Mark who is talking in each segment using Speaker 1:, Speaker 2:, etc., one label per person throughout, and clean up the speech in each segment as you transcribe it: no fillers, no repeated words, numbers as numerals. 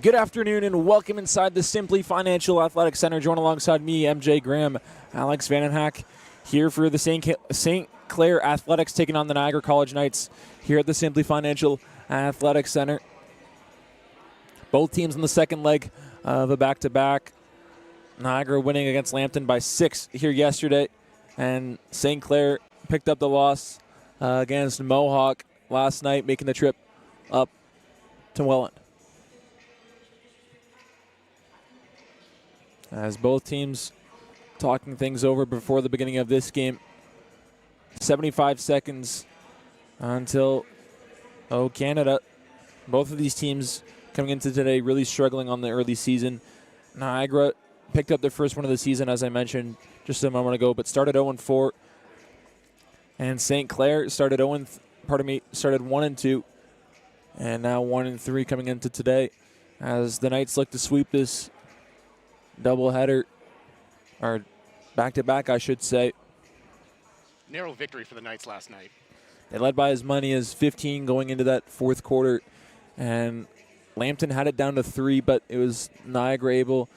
Speaker 1: Good afternoon and welcome inside the Simply Financial Athletic Center. Join alongside me, MJ Graham, Alex Vandenhack, here for the St. Clair Athletics taking on the Niagara College Knights here at the Simply Financial Athletic Center. Both teams in the second leg of a back-to-back. Niagara winning against Lambton by 6 here yesterday, and St. Clair picked up the loss against Mohawk last night, making the trip up to Welland. As both teams talking things over before the beginning of this game. 75 seconds until Canada. Both of these teams coming into today really struggling on the early season. Niagara picked up their first win of the season, as I mentioned just a moment ago, but started 0-4. And St. Clair started 1-2, and now 1-3 coming into today, as the Knights look to sweep this doubleheader, or back-to-back, I should say.
Speaker 2: Narrow victory for the Knights last night.
Speaker 1: They led by as many as 15 going into that fourth quarter, and Lambton had it down to 3, but it was Niagara able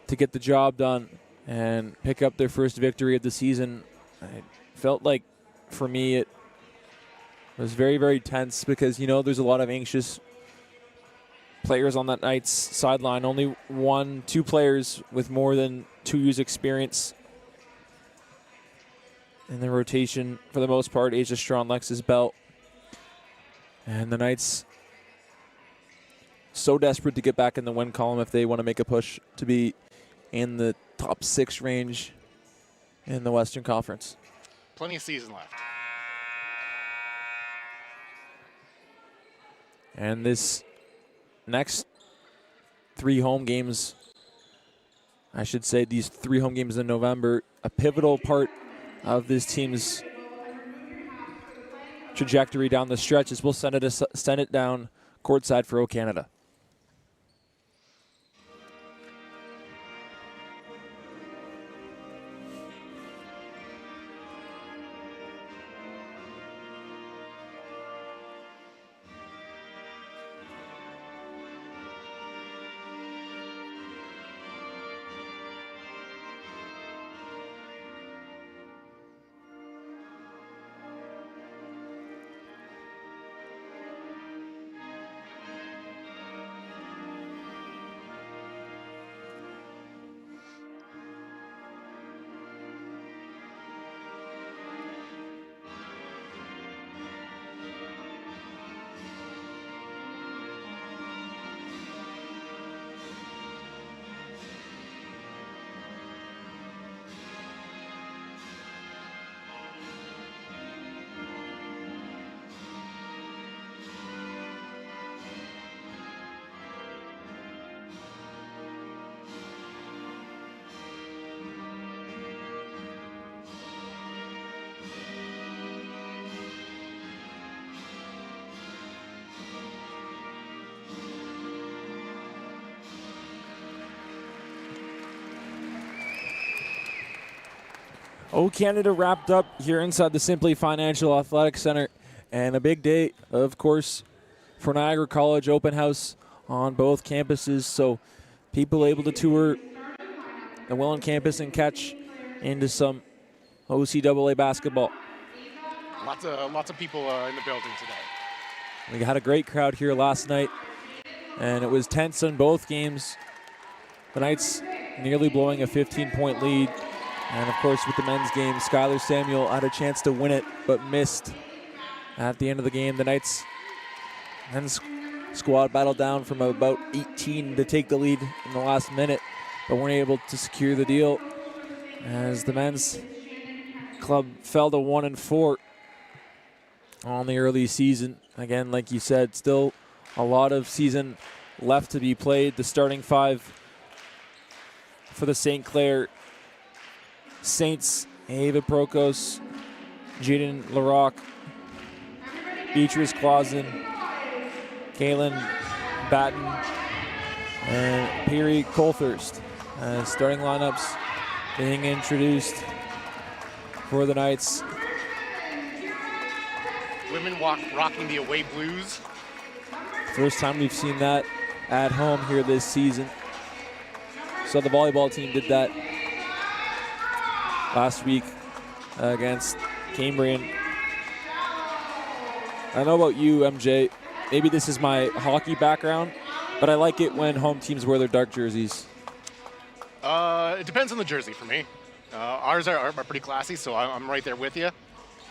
Speaker 1: to get the job done and pick up their first victory of the season. It felt like, for me, it was very, very tense because, you know, there's a lot of anxious players on that Knights sideline. Only 2 players with more than 2 years experience in the rotation for the most part. Asia Strawn, Lexus Belt. And the Knights so desperate to get back in the win column if they want to make a push to be in the top 6 range in the Western Conference.
Speaker 2: Plenty of season left.
Speaker 1: And this next 3 home games, I should say these 3 home games in November, a pivotal part of this team's trajectory down the stretch, as we'll send it down courtside for Canada. Canada wrapped up here inside the Simply Financial Athletic Center, and a big day, of course, for Niagara College. Open house on both campuses, so people able to tour the Welland campus and catch into some OCAA basketball.
Speaker 2: Lots of people in the building today.
Speaker 1: We had a great crowd here last night, and it was tense in both games. The Knights nearly blowing a 15-point lead. And, of course, with the men's game, Skylar Samuel had a chance to win it, but missed at the end of the game. The Knights men's squad battled down from about 18 to take the lead in the last minute, but weren't able to secure the deal as the men's club fell to 1-4 on the early season. Again, like you said, still a lot of season left to be played. The starting 5 for the St. Clair Saints: Ava Prokos, Jaden LaRock, Beatrice Clausen, Kaylin Batten, and Perry Colthurst. Starting lineups being introduced for the Knights.
Speaker 2: Women rocking the away blues.
Speaker 1: First time we've seen that at home here this season. So the volleyball team did that last week against Cambrian. I don't know about you, MJ. Maybe this is my hockey background, but I like it when home teams wear their dark jerseys.
Speaker 2: It depends on the jersey for me. Ours are pretty classy, so I'm right there with you.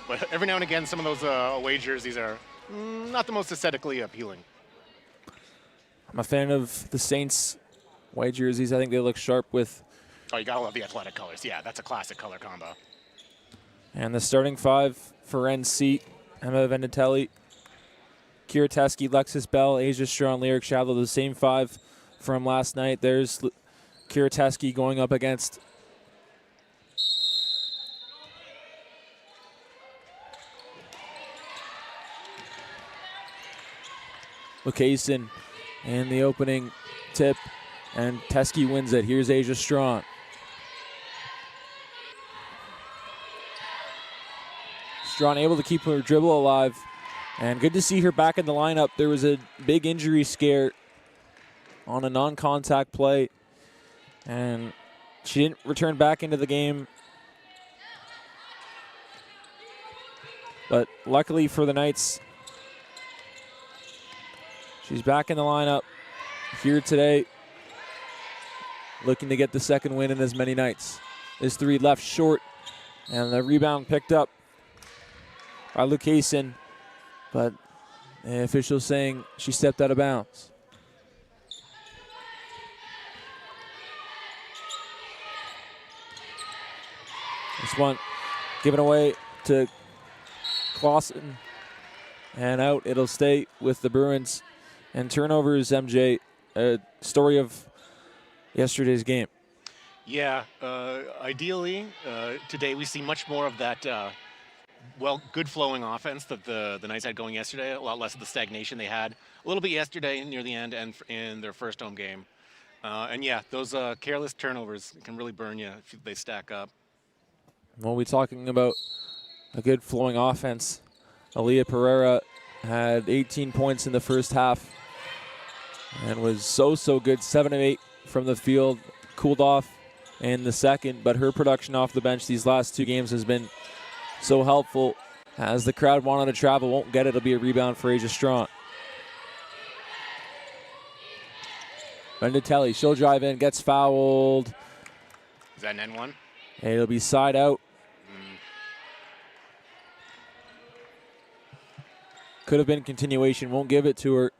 Speaker 2: But every now and again, some of those away jerseys are not the most aesthetically appealing.
Speaker 1: I'm a fan of the Saints white jerseys. I think they look sharp with.
Speaker 2: Oh, you gotta love the athletic colors. Yeah, that's a classic color combo.
Speaker 1: And the starting five for NC: Emma Venditelli, Kira Teskey, Lexus Bell, Asia Strawn, Lyric Shallow. The same five from last night. There's Kira Teskey going up against Lucasen in the opening tip, and Teskey wins it. Here's Asia Strawn. Strawn able to keep her dribble alive, and good to see her back in the lineup. There was a big injury scare on a non-contact play, and she didn't return back into the game. But luckily for the Knights, she's back in the lineup here today, looking to get the second win in as many nights. This three left short, and the rebound picked up by Lucasen, but the official saying she stepped out of bounds. This one given away to Clausen, and out. It'll stay with the Bruins. And turnovers, MJ, a story of yesterday's game.
Speaker 2: Yeah, ideally, today we see much more of that, good flowing offense that the Knights had going yesterday, a lot less of the stagnation they had a little bit yesterday near the end and in their first home game. And yeah, those careless turnovers can really burn you if they stack up.
Speaker 1: We'll be talking about a good flowing offense. Aaliyah Pereira had 18 points in the first half and was so good, 7 of 8 from the field, cooled off in the second, but her production off the bench these last two games has been so helpful. As the crowd wanted to travel, won't get it. It'll be a rebound for Asia Strawn. Venditelli, she'll drive in, gets fouled.
Speaker 2: Is that an N1?
Speaker 1: And it'll be side out. Could have been continuation, won't give it to her.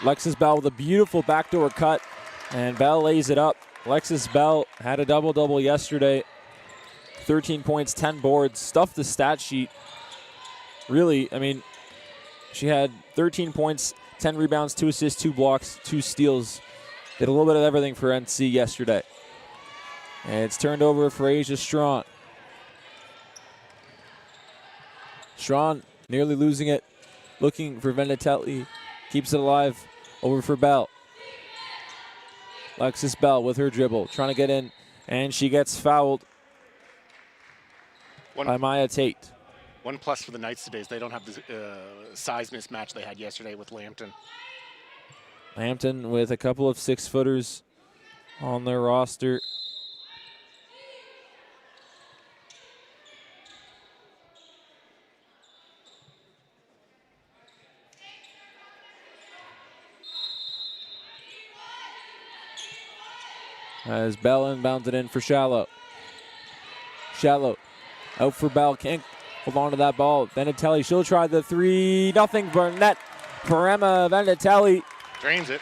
Speaker 1: Lexus Bell with a beautiful backdoor cut, and Bell lays it up. Lexus Bell had a double-double yesterday. 13 points, 10 boards, stuffed the stat sheet. Really, I mean, she had 13 points, 10 rebounds, 2 assists, 2 blocks, 2 steals. Did a little bit of everything for NC yesterday. And it's turned over for Asia Strawn. Strawn nearly losing it, looking for Venditelli. Keeps it alive, over for Bell. Lexus Bell with her dribble, trying to get in, and she gets fouled by Maya Tate.
Speaker 2: One plus for the Knights today is they don't have the size mismatch they had yesterday with Lambton.
Speaker 1: Lambton with a couple of 6-footers on their roster. As Bell inbounds it in for Shallow. Shallow out for Bell. Can't hold on to that ball. Venditelli, she'll try the three. Nothing for net for Emma Venditelli.
Speaker 2: Drains it.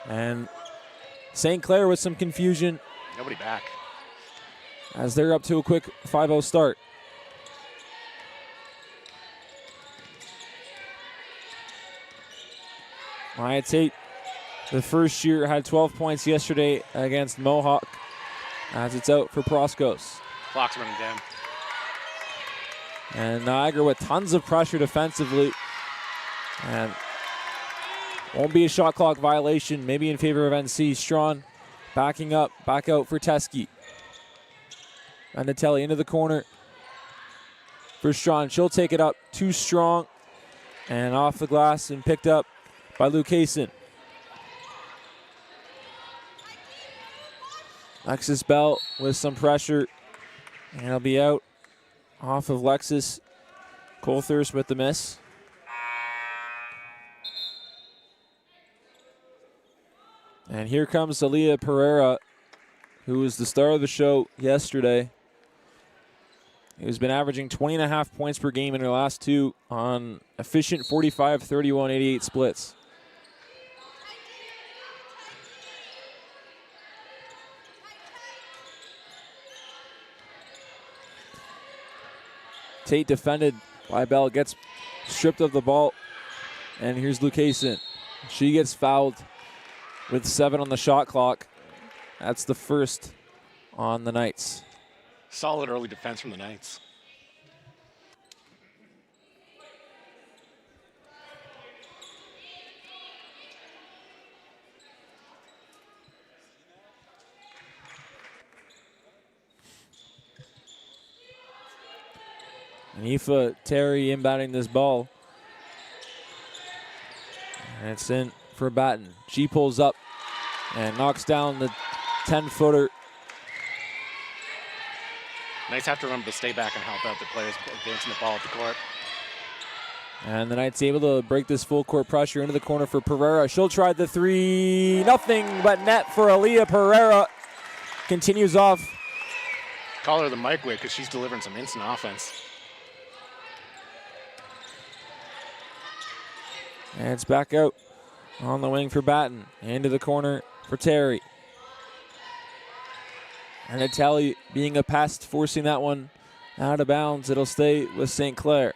Speaker 1: And St. Clair with some confusion.
Speaker 2: Nobody back.
Speaker 1: As they're up to a quick 5-0 start. Maya Tate, the first year, had 12 points yesterday against Mohawk, as it's out for Proskos.
Speaker 2: Clock's running down.
Speaker 1: And Niagara with tons of pressure defensively. And won't be a shot clock violation, maybe in favor of NC. Strawn backing up, back out for Teskey. Natelli into the corner for Strong. She'll take it up too strong and off the glass and picked up by Lucasen. Lexus Bell with some pressure, and it'll be out off of Lexus. Colthurst with the miss. And here comes Aaliyah Pereira, who was the star of the show yesterday. Who's been averaging 20.5 points per game in her last two on efficient 45, 31, 88 splits. Tate defended by Bell, gets stripped of the ball, and here's Lucasen. She gets fouled with 7 on the shot clock. That's the first on the Knights.
Speaker 2: Solid early defense from the Knights.
Speaker 1: And Aoife Terry inbounding this ball. And it's in for Batten. She pulls up and knocks down the 10-footer.
Speaker 2: Knights have to remember to stay back and help out the players advancing the ball at the court.
Speaker 1: And the Knights able to break this full court pressure into the corner for Pereira. She'll try the three. Nothing but net for Aaliyah Pereira. Continues off.
Speaker 2: Call her the microwave because she's delivering some instant offense.
Speaker 1: And it's back out on the wing for Batten. Into the corner for Terry. And Natalie being a pest, forcing that one out of bounds. It'll stay with St. Clair.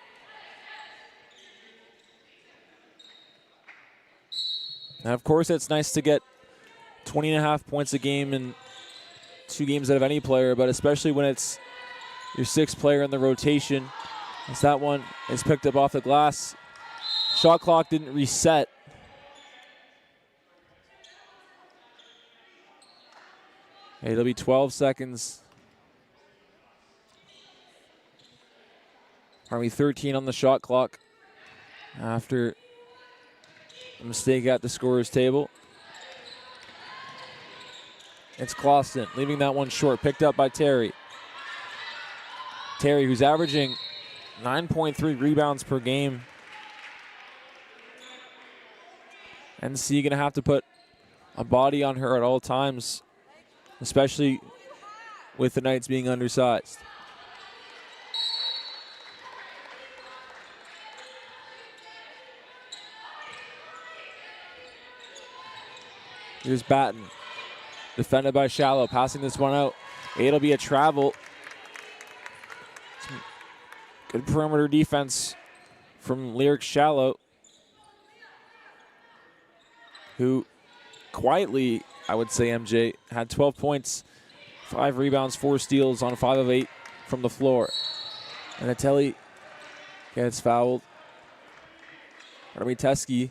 Speaker 1: Now, of course, it's nice to get 20.5 points a game in 2 games out of any player, but especially when it's your 6th player in the rotation. As that one is picked up off the glass. Shot clock didn't reset. It'll be 12 seconds. Army 13 on the shot clock after a mistake at the scorer's table. It's Clausen leaving that one short, picked up by Terry. Terry, who's averaging 9.3 rebounds per game. NC gonna have to put a body on her at all times, especially with the Knights being undersized. Here's Batten, defended by Shallow, passing this one out. It'll be a travel. Some good perimeter defense from Lyric Shallow, who quietly, I would say, MJ, had 12 points, 5 rebounds, 4 steals on 5 of 8 from the floor. And Natelli gets fouled. Teske.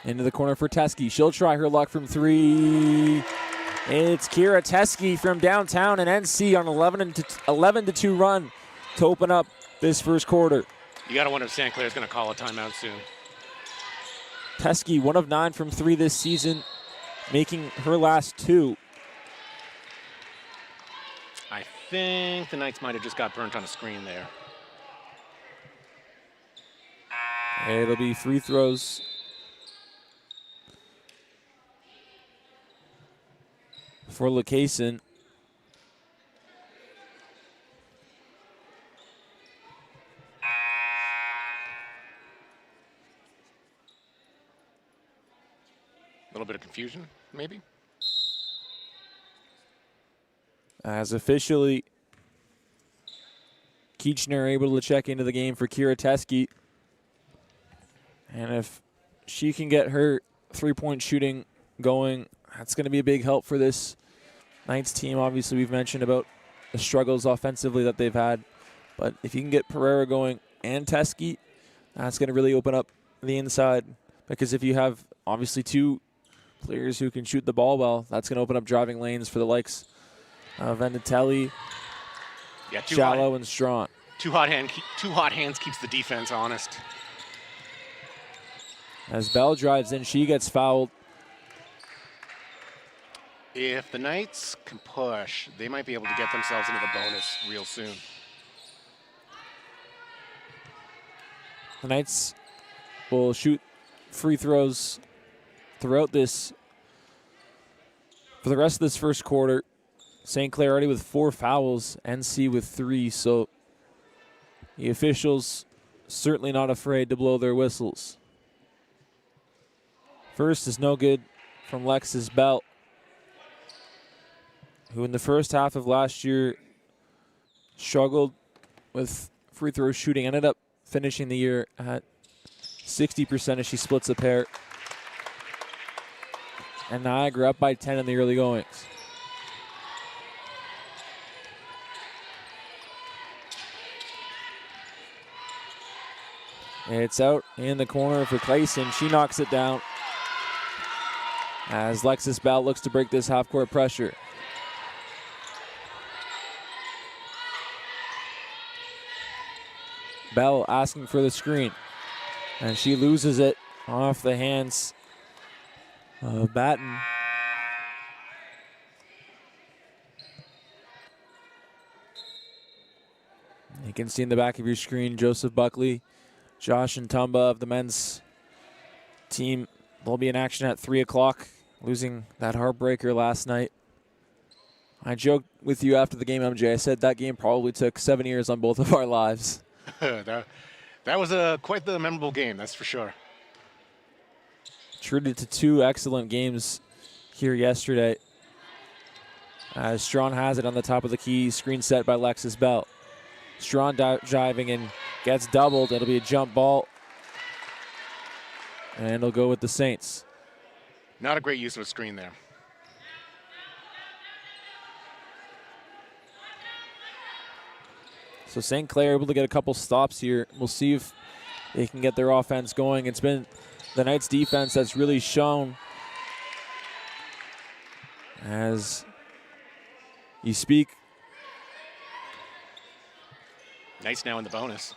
Speaker 1: Into the corner for Teske. She'll try her luck from 3. It's Kira Teske from downtown and NC on 11-2 run to open up this first quarter.
Speaker 2: You got to wonder if St. Clair's going to call a timeout soon.
Speaker 1: Teske, 1 of 9 from 3 this season, making her last 2.
Speaker 2: I think the Knights might have just got burnt on a screen there.
Speaker 1: It'll be free throws for Lucasen.
Speaker 2: A little bit of confusion, maybe?
Speaker 1: As officially, Keechner able to check into the game for Kira Teske. And if she can get her three-point shooting going, that's going to be a big help for this Knights team. Obviously, we've mentioned about the struggles offensively that they've had. But if you can get Pereira going and Teskey, that's going to really open up the inside. Because if you have, obviously, two players who can shoot the ball well, that's going to open up driving lanes for the likes of Venditelli, Shallow, and Strawn.
Speaker 2: Two hot hands keeps the defense honest.
Speaker 1: As Bell drives in, she gets fouled.
Speaker 2: If the Knights can push, they might be able to get themselves into the bonus real soon.
Speaker 1: The Knights will shoot free throws throughout this, for the rest of this first quarter. St. Clair already with 4 fouls, NC with 3, so the officials certainly not afraid to blow their whistles. First is no good from Lexus Bell, who in the first half of last year struggled with free throw shooting, ended up finishing the year at 60% as she splits a pair. And Niagara up by 10 in the early goings. It's out in the corner for Clayson. She knocks it down as Lexus Bell looks to break this half-court pressure. Bell asking for the screen, and she loses it off the hands of Batten. You can see in the back of your screen Joseph Buckley, Josh and Tumba of the men's team. They'll be in action at 3 o'clock, losing that heartbreaker last night. I joked with you after the game, MJ. I said that game probably took 7 years on both of our lives.
Speaker 2: that was quite the memorable game, that's for sure.
Speaker 1: Treated to 2 excellent games here yesterday. As Strawn has it on the top of the key, screen set by Lexus Bell. Strawn driving and gets doubled. It'll be a jump ball. And it'll go with the Saints.
Speaker 2: Not a great use of a screen there.
Speaker 1: So St. Clair able to get a couple stops here. We'll see if they can get their offense going. It's been the Knights defense that's really shown as you speak.
Speaker 2: Knights now in the bonus.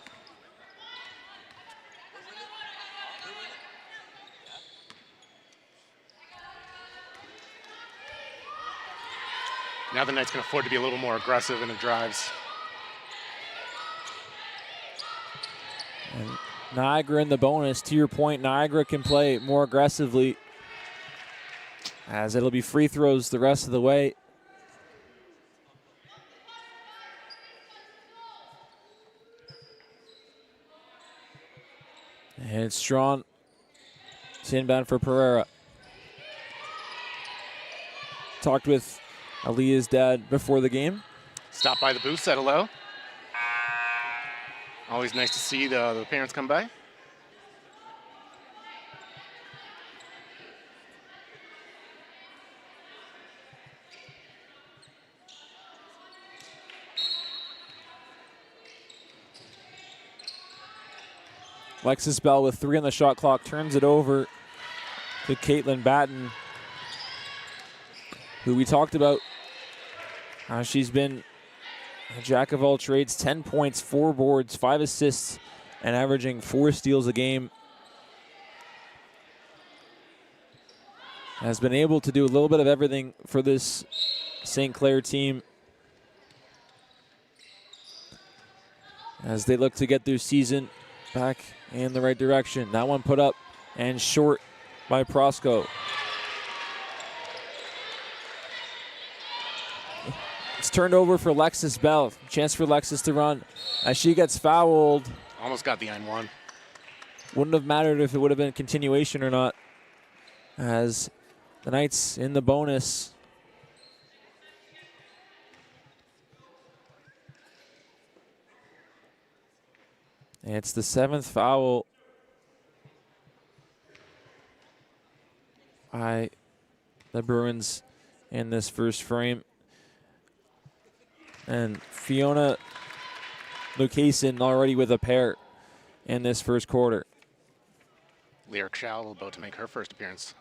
Speaker 2: Now the Knights can afford to be a little more aggressive in the drives.
Speaker 1: And Niagara in the bonus. To your point, Niagara can play more aggressively as it'll be free throws the rest of the way. And it's Strawn. It's inbound for Pereira. Talked with Aaliyah's dad before the game.
Speaker 2: Stop by the booth, said hello. Always nice to see the parents come by.
Speaker 1: Lexus Bell with 3 on the shot clock turns it over to Caitlin Batten, who we talked about. She's been a jack of all trades, 10 points, 4 boards, 5 assists, and averaging 4 steals a game. Has been able to do a little bit of everything for this St. Clair team as they look to get their season back in the right direction. That one put up and short by Prosco. It's turned over for Lexus Bell. Chance for Lexus to run as she gets fouled.
Speaker 2: Almost got the N1.
Speaker 1: Wouldn't have mattered if it would have been continuation or not, as the Knights in the bonus. And it's the 7th foul by the Bruins in this first frame. And Fiona Lucasen already with a pair in this first quarter.
Speaker 2: Lyric Schall about to make her first appearance.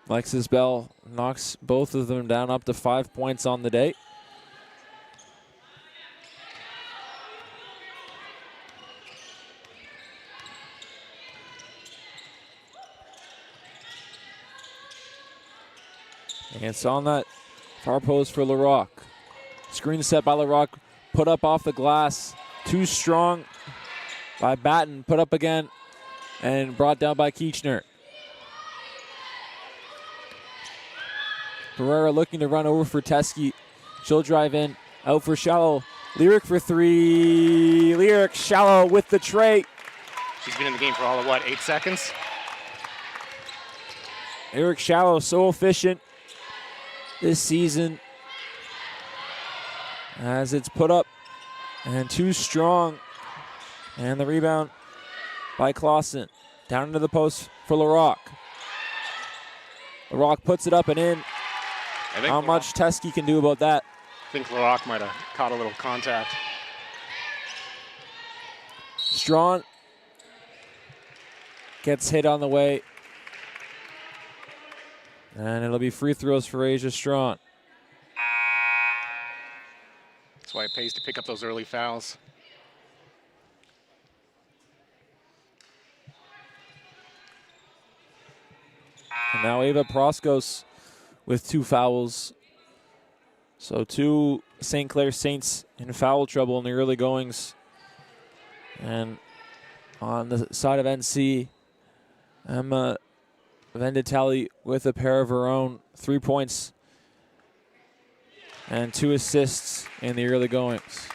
Speaker 1: Alexis Bell knocks both of them down, up to 5 points on the day. And it's on that far post for LaRock. Screen set by LaRock, put up off the glass. Too strong by Batten, put up again, and brought down by Keechner. Pereira looking to run over for Teskey. She'll drive in, out for Shallow. Lyric for three. Lyric, Shallow with the tray.
Speaker 2: She's been in the game for all of, what, 8 seconds?
Speaker 1: Lyric Shallow so efficient this season as it's put up and too strong. And the rebound by Clausen. Down into the post for LaRock. LaRock puts it up and in. How much Teskey can do about that?
Speaker 2: I think LaRock might have caught a little contact.
Speaker 1: Strawn gets hit on the way. And it'll be free throws for Asia Strawn.
Speaker 2: That's why it pays to pick up those early fouls.
Speaker 1: And now Ava Proskos with 2 fouls. So 2 St. Clair Saints in foul trouble in the early goings. And on the side of NC, Emma Venditelli with a pair of her own, 3 points and 2 assists in the early goings.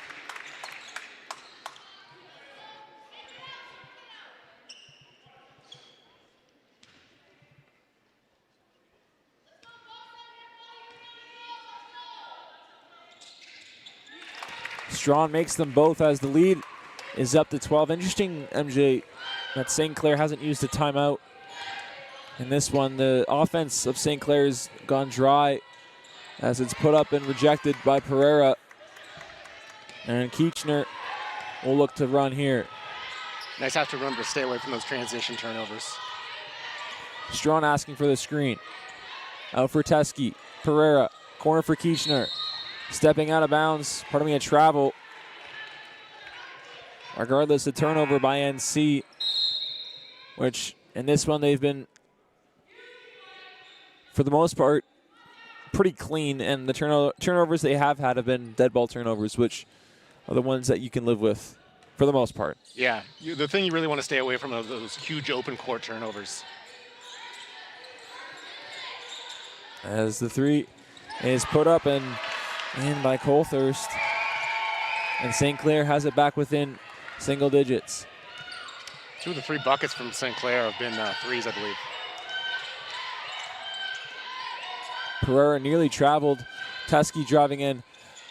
Speaker 1: Strawn makes them both as the lead is up to 12. Interesting, MJ, that St. Clair hasn't used a timeout in this one. The offense of St. Clair's gone dry as it's put up and rejected by Pereira. And Keechner will look to run here.
Speaker 2: Nice have to remember to stay away from those transition turnovers.
Speaker 1: Strawn asking for the screen. Out for Teskey. Pereira, corner for Keechner. Stepping out of bounds, pardon me, a travel. Regardless, a turnover by NC, which in this one they've been, for the most part, pretty clean, and the turnovers they have had been dead ball turnovers, which are the ones that you can live with for the most part.
Speaker 2: Yeah, the thing you really want to stay away from are those huge open court turnovers.
Speaker 1: As the three is put up and in by Colthurst, and St. Clair has it back within single digits.
Speaker 2: 2 of the 3 buckets from St. Clair have been threes, I believe.
Speaker 1: Pereira nearly traveled. Teskey driving in,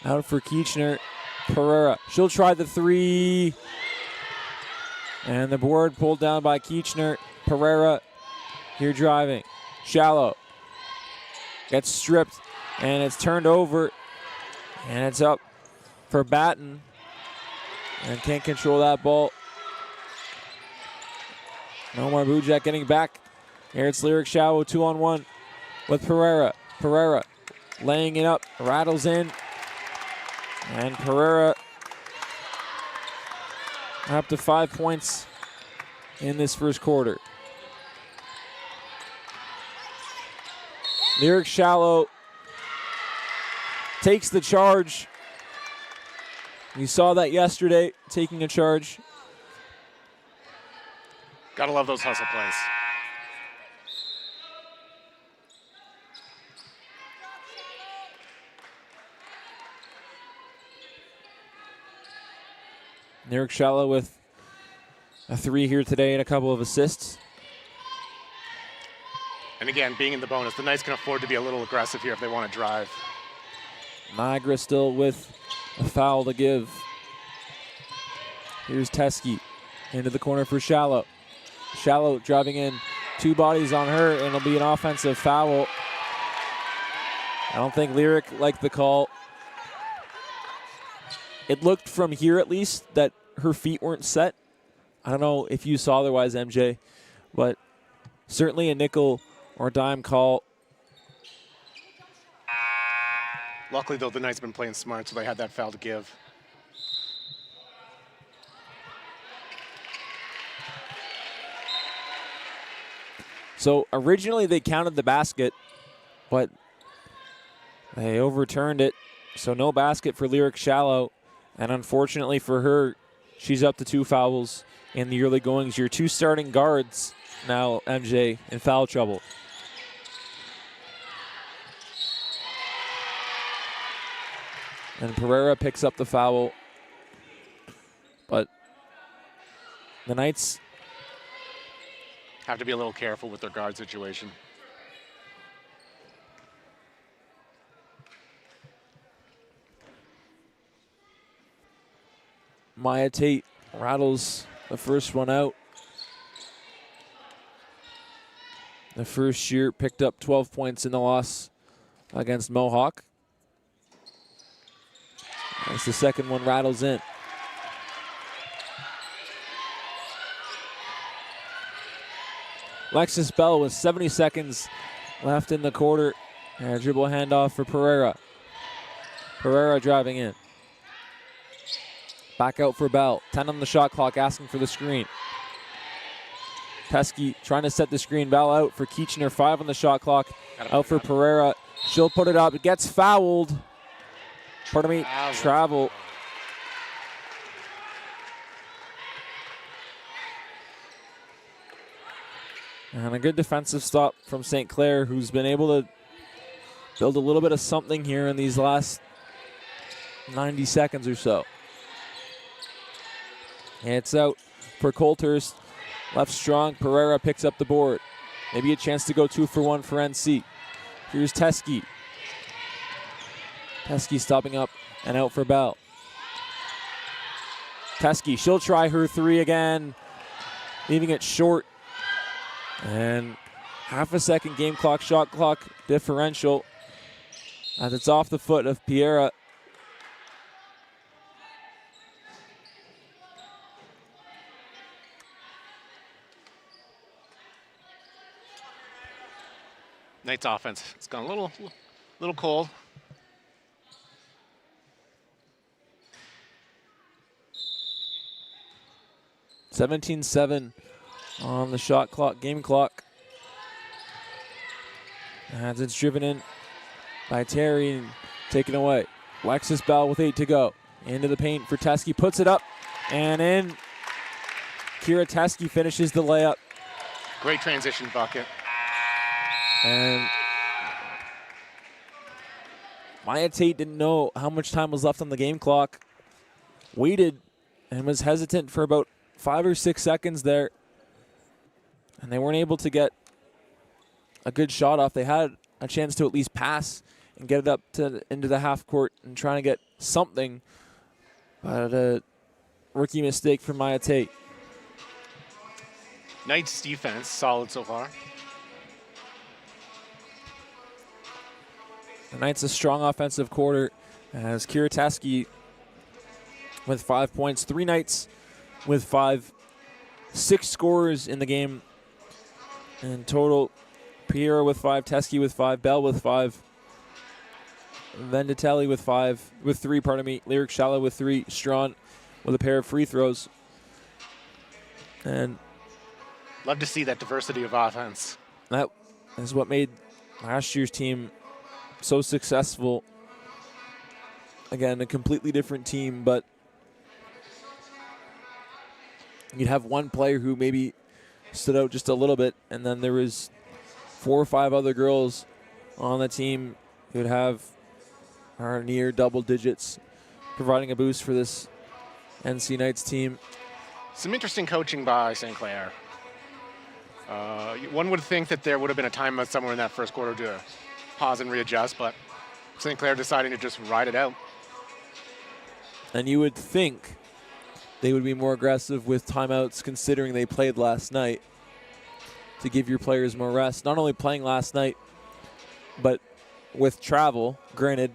Speaker 1: out for Keechner. Pereira, she'll try the 3. And the board pulled down by Keechner. Pereira here driving. Shallow gets stripped, and it's turned over. And it's up for Batten. And can't control that ball. Omar Bujak getting back. Here it's Lyric Shallow 2-on-1 with Pereira. Pereira laying it up, rattles in. And Pereira up to 5 points in this first quarter. Lyric Shallow takes the charge. We saw that yesterday, taking a charge.
Speaker 2: Gotta love those hustle plays.
Speaker 1: Lyric Shallow with a 3 here today and a couple of assists.
Speaker 2: And again, being in the bonus, the Knights can afford to be a little aggressive here if they want to drive.
Speaker 1: Niagara still with a foul to give. Here's Teskey into the corner for Shallow. Shallow driving in, 2 bodies on her, and it'll be an offensive foul. I don't think Lyric liked the call. It looked from here at least that her feet weren't set. I don't know if you saw otherwise, MJ, but certainly a nickel or dime call.
Speaker 2: Luckily, though, the Knights have been playing smart, so they had that foul to give.
Speaker 1: So originally they counted the basket, but they overturned it. So no basket for Lyric Shallow. And unfortunately for her, she's up to 2 fouls in the early goings. Your 2 starting guards now, MJ, in foul trouble. And Pereira picks up the foul. But the Knights
Speaker 2: have to be a little careful with their guard situation.
Speaker 1: Maya Tate rattles the first one out. The first year picked up 12 points in the loss against Mohawk. As the second one rattles in. Alexis Bell with 70 seconds left in the quarter. And a dribble handoff for Pereira. Pereira driving in. Back out for Bell. 10 on the shot clock, asking for the screen. Teskey trying to set the screen. Bell out for Kitchener. 5 on the shot clock. Out for Pereira. She'll put it up. It gets fouled. Pardon me, travel. And a good defensive stop from St. Clair, who's been able to build a little bit of something here in these last 90 seconds or so. And it's out for Colthurst. Left strong, Pereira picks up the board. Maybe a chance to go 2 for 1 for NC. Here's Teskey. Teskey stopping up and out for Bell. Teskey, she'll try her 3 again, leaving it short. And half a second game clock, shot clock differential as it's off the foot of Piera.
Speaker 2: Knights offense, it's gone a little cold.
Speaker 1: $17-7 on the shot clock, game clock. As it's driven in by Terry and taken away. Alexis Bell with 8 to go. Into the paint for Teskey, puts it up and in. Kira Teskey finishes the layup.
Speaker 2: Great transition bucket.
Speaker 1: And Maya Tate didn't know how much time was left on the game clock. Waited and was hesitant for about 5 or 6 seconds there. And they weren't able to get a good shot off. They had a chance to at least pass and get it up to into the half court and trying to get something. But a rookie mistake from Maya Tate.
Speaker 2: Knights defense, solid so far.
Speaker 1: The Knights a strong offensive quarter as Kira Teskey with 5 points. 3 Knights with 5. 6 scorers in the game in total. Pierre with 5, Teskey with 5, Bell with 5, Venditelli with 3, pardon me, Lyric Shallow with 3, Strawn with a pair of free throws. And
Speaker 2: love to see that diversity of offense.
Speaker 1: that is what made last year's team so successful. Again, a completely different team, but you'd have one player who maybe stood out just a little bit, and then there was 4 or 5 other girls on the team who'd have are near double digits, providing a boost for this NC Knights team.
Speaker 2: Some interesting coaching by St. Clair. One would think that there would have been a time somewhere in that first quarter to pause and readjust, but St. Clair deciding to just ride it out.
Speaker 1: And you would think they would be more aggressive with timeouts considering they played last night to give your players more rest. Not only playing last night, but with travel, granted,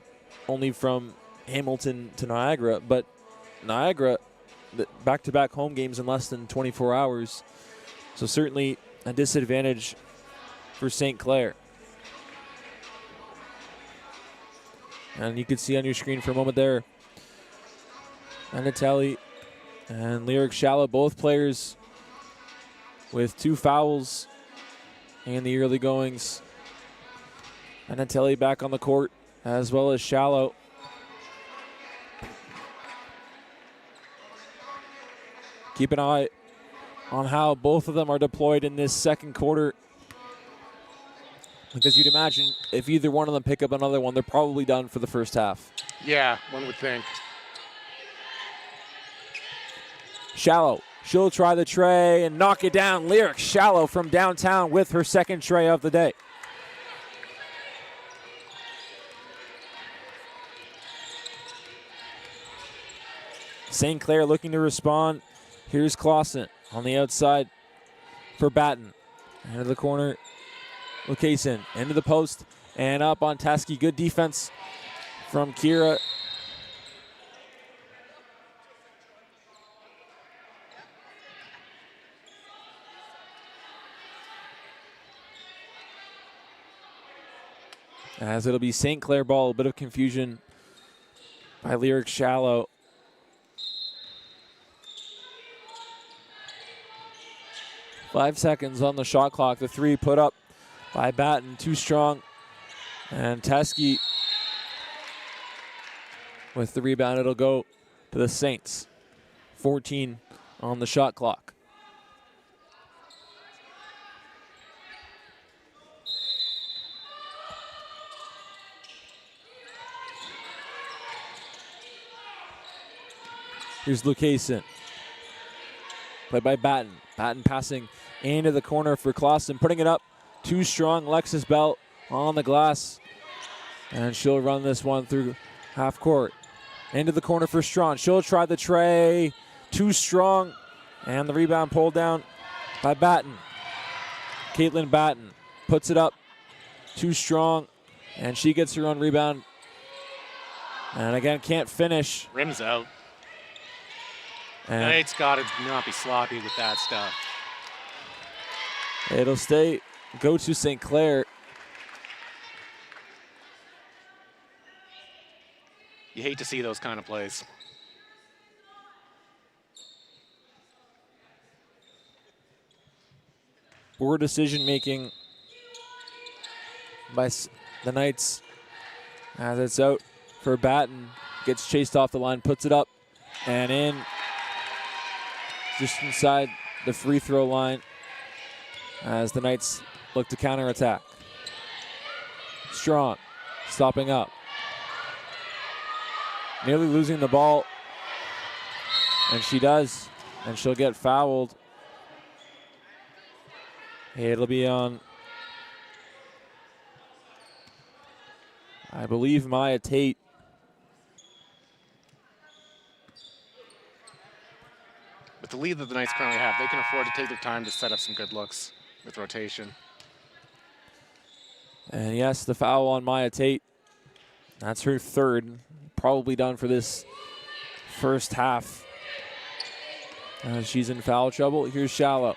Speaker 1: only from Hamilton to Niagara, but Niagara, back-to-back home games in less than 24 hours. So certainly a disadvantage for St. Clair. And you can see on your screen for a moment there, Anatelli and Lyric Shallow, both players with 2 fouls in the early goings. Anatelli back on the court, as well as Shallow. Keep an eye on how both of them are deployed in this second quarter, because you'd imagine if either one of them pick up another one, they're probably done for the first half.
Speaker 2: Yeah, one would think.
Speaker 1: Shallow, she'll try the tray and knock it down. Lyric Shallow from downtown with her second tray of the day. St. Clair looking to respond. Here's Clausen on the outside for Batten. Into the corner, Lucasen into the post and up on Teske. Good defense from Kira. As it'll be St. Clair ball, a bit of confusion by Lyric Shallow. Five seconds on the shot clock. The three put up by Batten, too strong. And Teske with the rebound. It'll go to the Saints. 14 on the shot clock. Here's Lucasen. Played by Batten. Batten passing into the corner for Clausen, putting it up. Too strong. Lexus Bell on the glass. And she'll run this one through half court. Into the corner for Strawn. She'll try the tray. Too strong. And the rebound pulled down by Batten. Caitlin Batten puts it up. Too strong. And she gets her own rebound. And again, can't finish.
Speaker 2: Rims out.
Speaker 1: And
Speaker 2: Knight's got to not be sloppy with that stuff.
Speaker 1: It'll go to St. Clair.
Speaker 2: You hate to see those kind of plays.
Speaker 1: Poor decision making by the Knights as it's out for Batten. Gets chased off the line, puts it up and in. Just inside the free throw line as the Knights look to counterattack. Strong, stopping up. Nearly losing the ball. And she does. And she'll get fouled. It'll be on, I believe, Maya Tate.
Speaker 2: With the lead that the Knights currently have, they can afford to take their time to set up some good looks with rotation.
Speaker 1: And yes, the foul on Maya Tate. That's her third. Probably done for this first half. She's in foul trouble. Here's Shallow.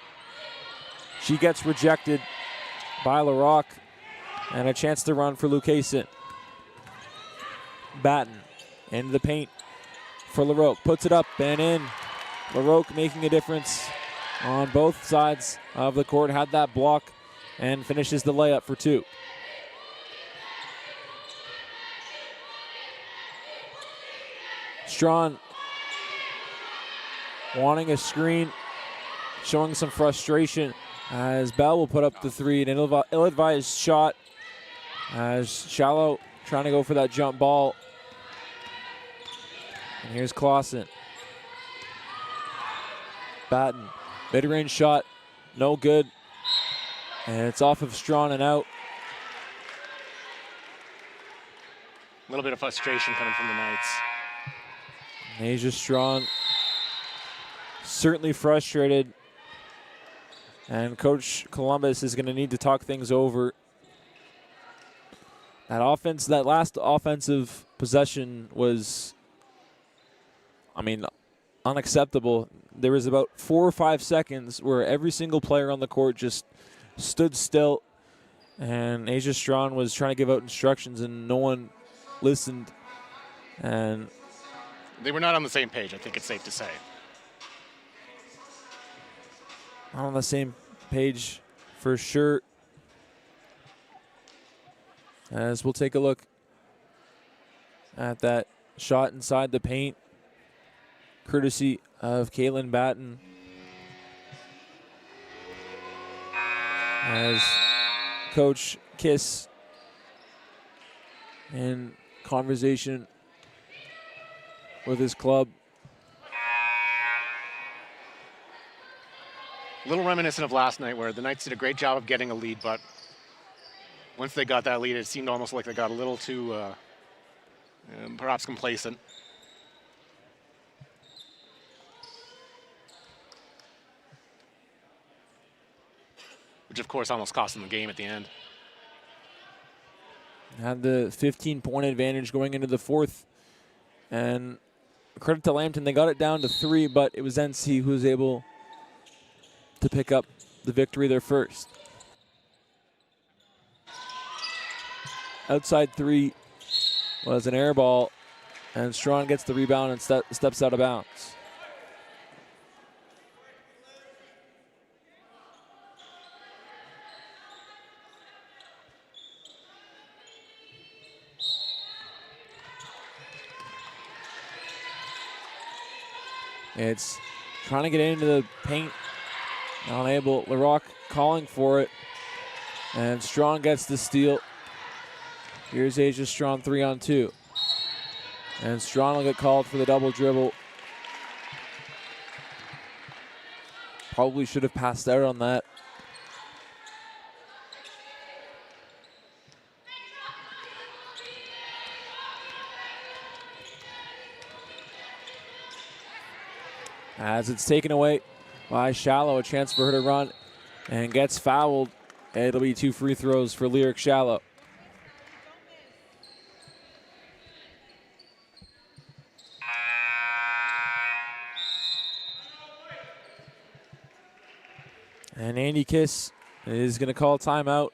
Speaker 1: She gets rejected by LaRock. And a chance to run for Lucasen. Batten into the paint for LaRoque. Puts it up and in. LaRoque making a difference on both sides of the court. Had that block and finishes the layup for two. Strawn wanting a screen, showing some frustration as Bell will put up the three. An ill-advised shot as Shallow trying to go for that jump ball. And here's Clausen. Batten, mid-range shot, no good. And it's off of Strawn and out.
Speaker 2: A little bit of frustration coming from the Knights.
Speaker 1: Asia Strawn certainly frustrated. And Coach Columbus is going to need to talk things over. That last offensive possession was, unacceptable. There was about 4 or 5 seconds where every single player on the court just stood still, and Asia Strawn was trying to give out instructions, and no one listened. And
Speaker 2: they were not on the same page, I think it's safe to say.
Speaker 1: Not on the same page for sure. As we'll take a look at that shot inside the paint, courtesy of Caitlin Batten. As Coach Kiss in conversation with his club.
Speaker 2: A little reminiscent of last night where the Knights did a great job of getting a lead, but once they got that lead, it seemed almost like they got a little too perhaps complacent. Which, of course, almost cost them the game at the end.
Speaker 1: Had the 15-point advantage going into the fourth. And credit to Lambton, they got it down to 3, but it was NC who was able to pick up the victory there first. Outside 3 was an air ball, and Strawn gets the rebound and steps out of bounds. It's trying to get into the paint. Unable. LaRock calling for it. And Strawn gets the steal. Here's Asia Strawn 3-on-2. And Strawn will get called for the double dribble. Probably should have passed out on that. As it's taken away by Shallow, a chance for her to run, and gets fouled. It'll be 2 free throws for Lyric Shallow. And Andy Kiss is going to call timeout.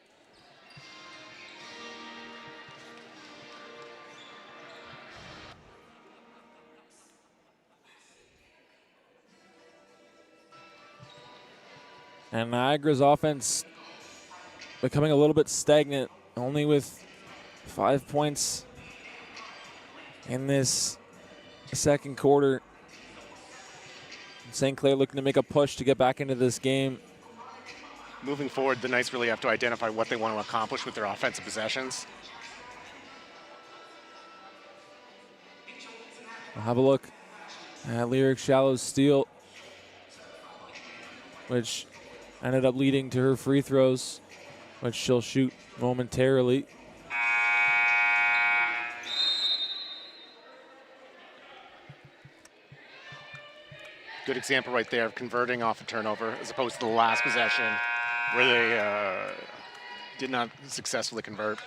Speaker 1: And Niagara's offense becoming a little bit stagnant, only with 5 points in this second quarter. St. Clair looking to make a push to get back into this game.
Speaker 2: Moving forward, the Knights really have to identify what they want to accomplish with their offensive possessions.
Speaker 1: We'll have a look at Lyric Shallow's steal, which ended up leading to her free throws, which she'll shoot momentarily.
Speaker 2: Good example right there of converting off a turnover as opposed to the last possession where they did not successfully convert.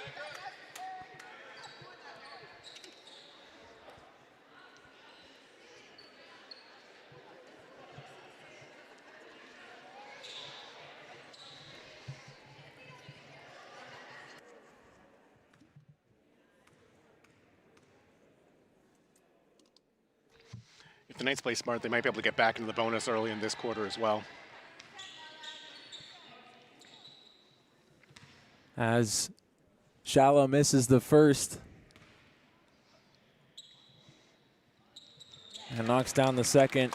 Speaker 2: If the Knights play smart, they might be able to get back into the bonus early in this quarter as well.
Speaker 1: As Shallow misses the first and knocks down the second,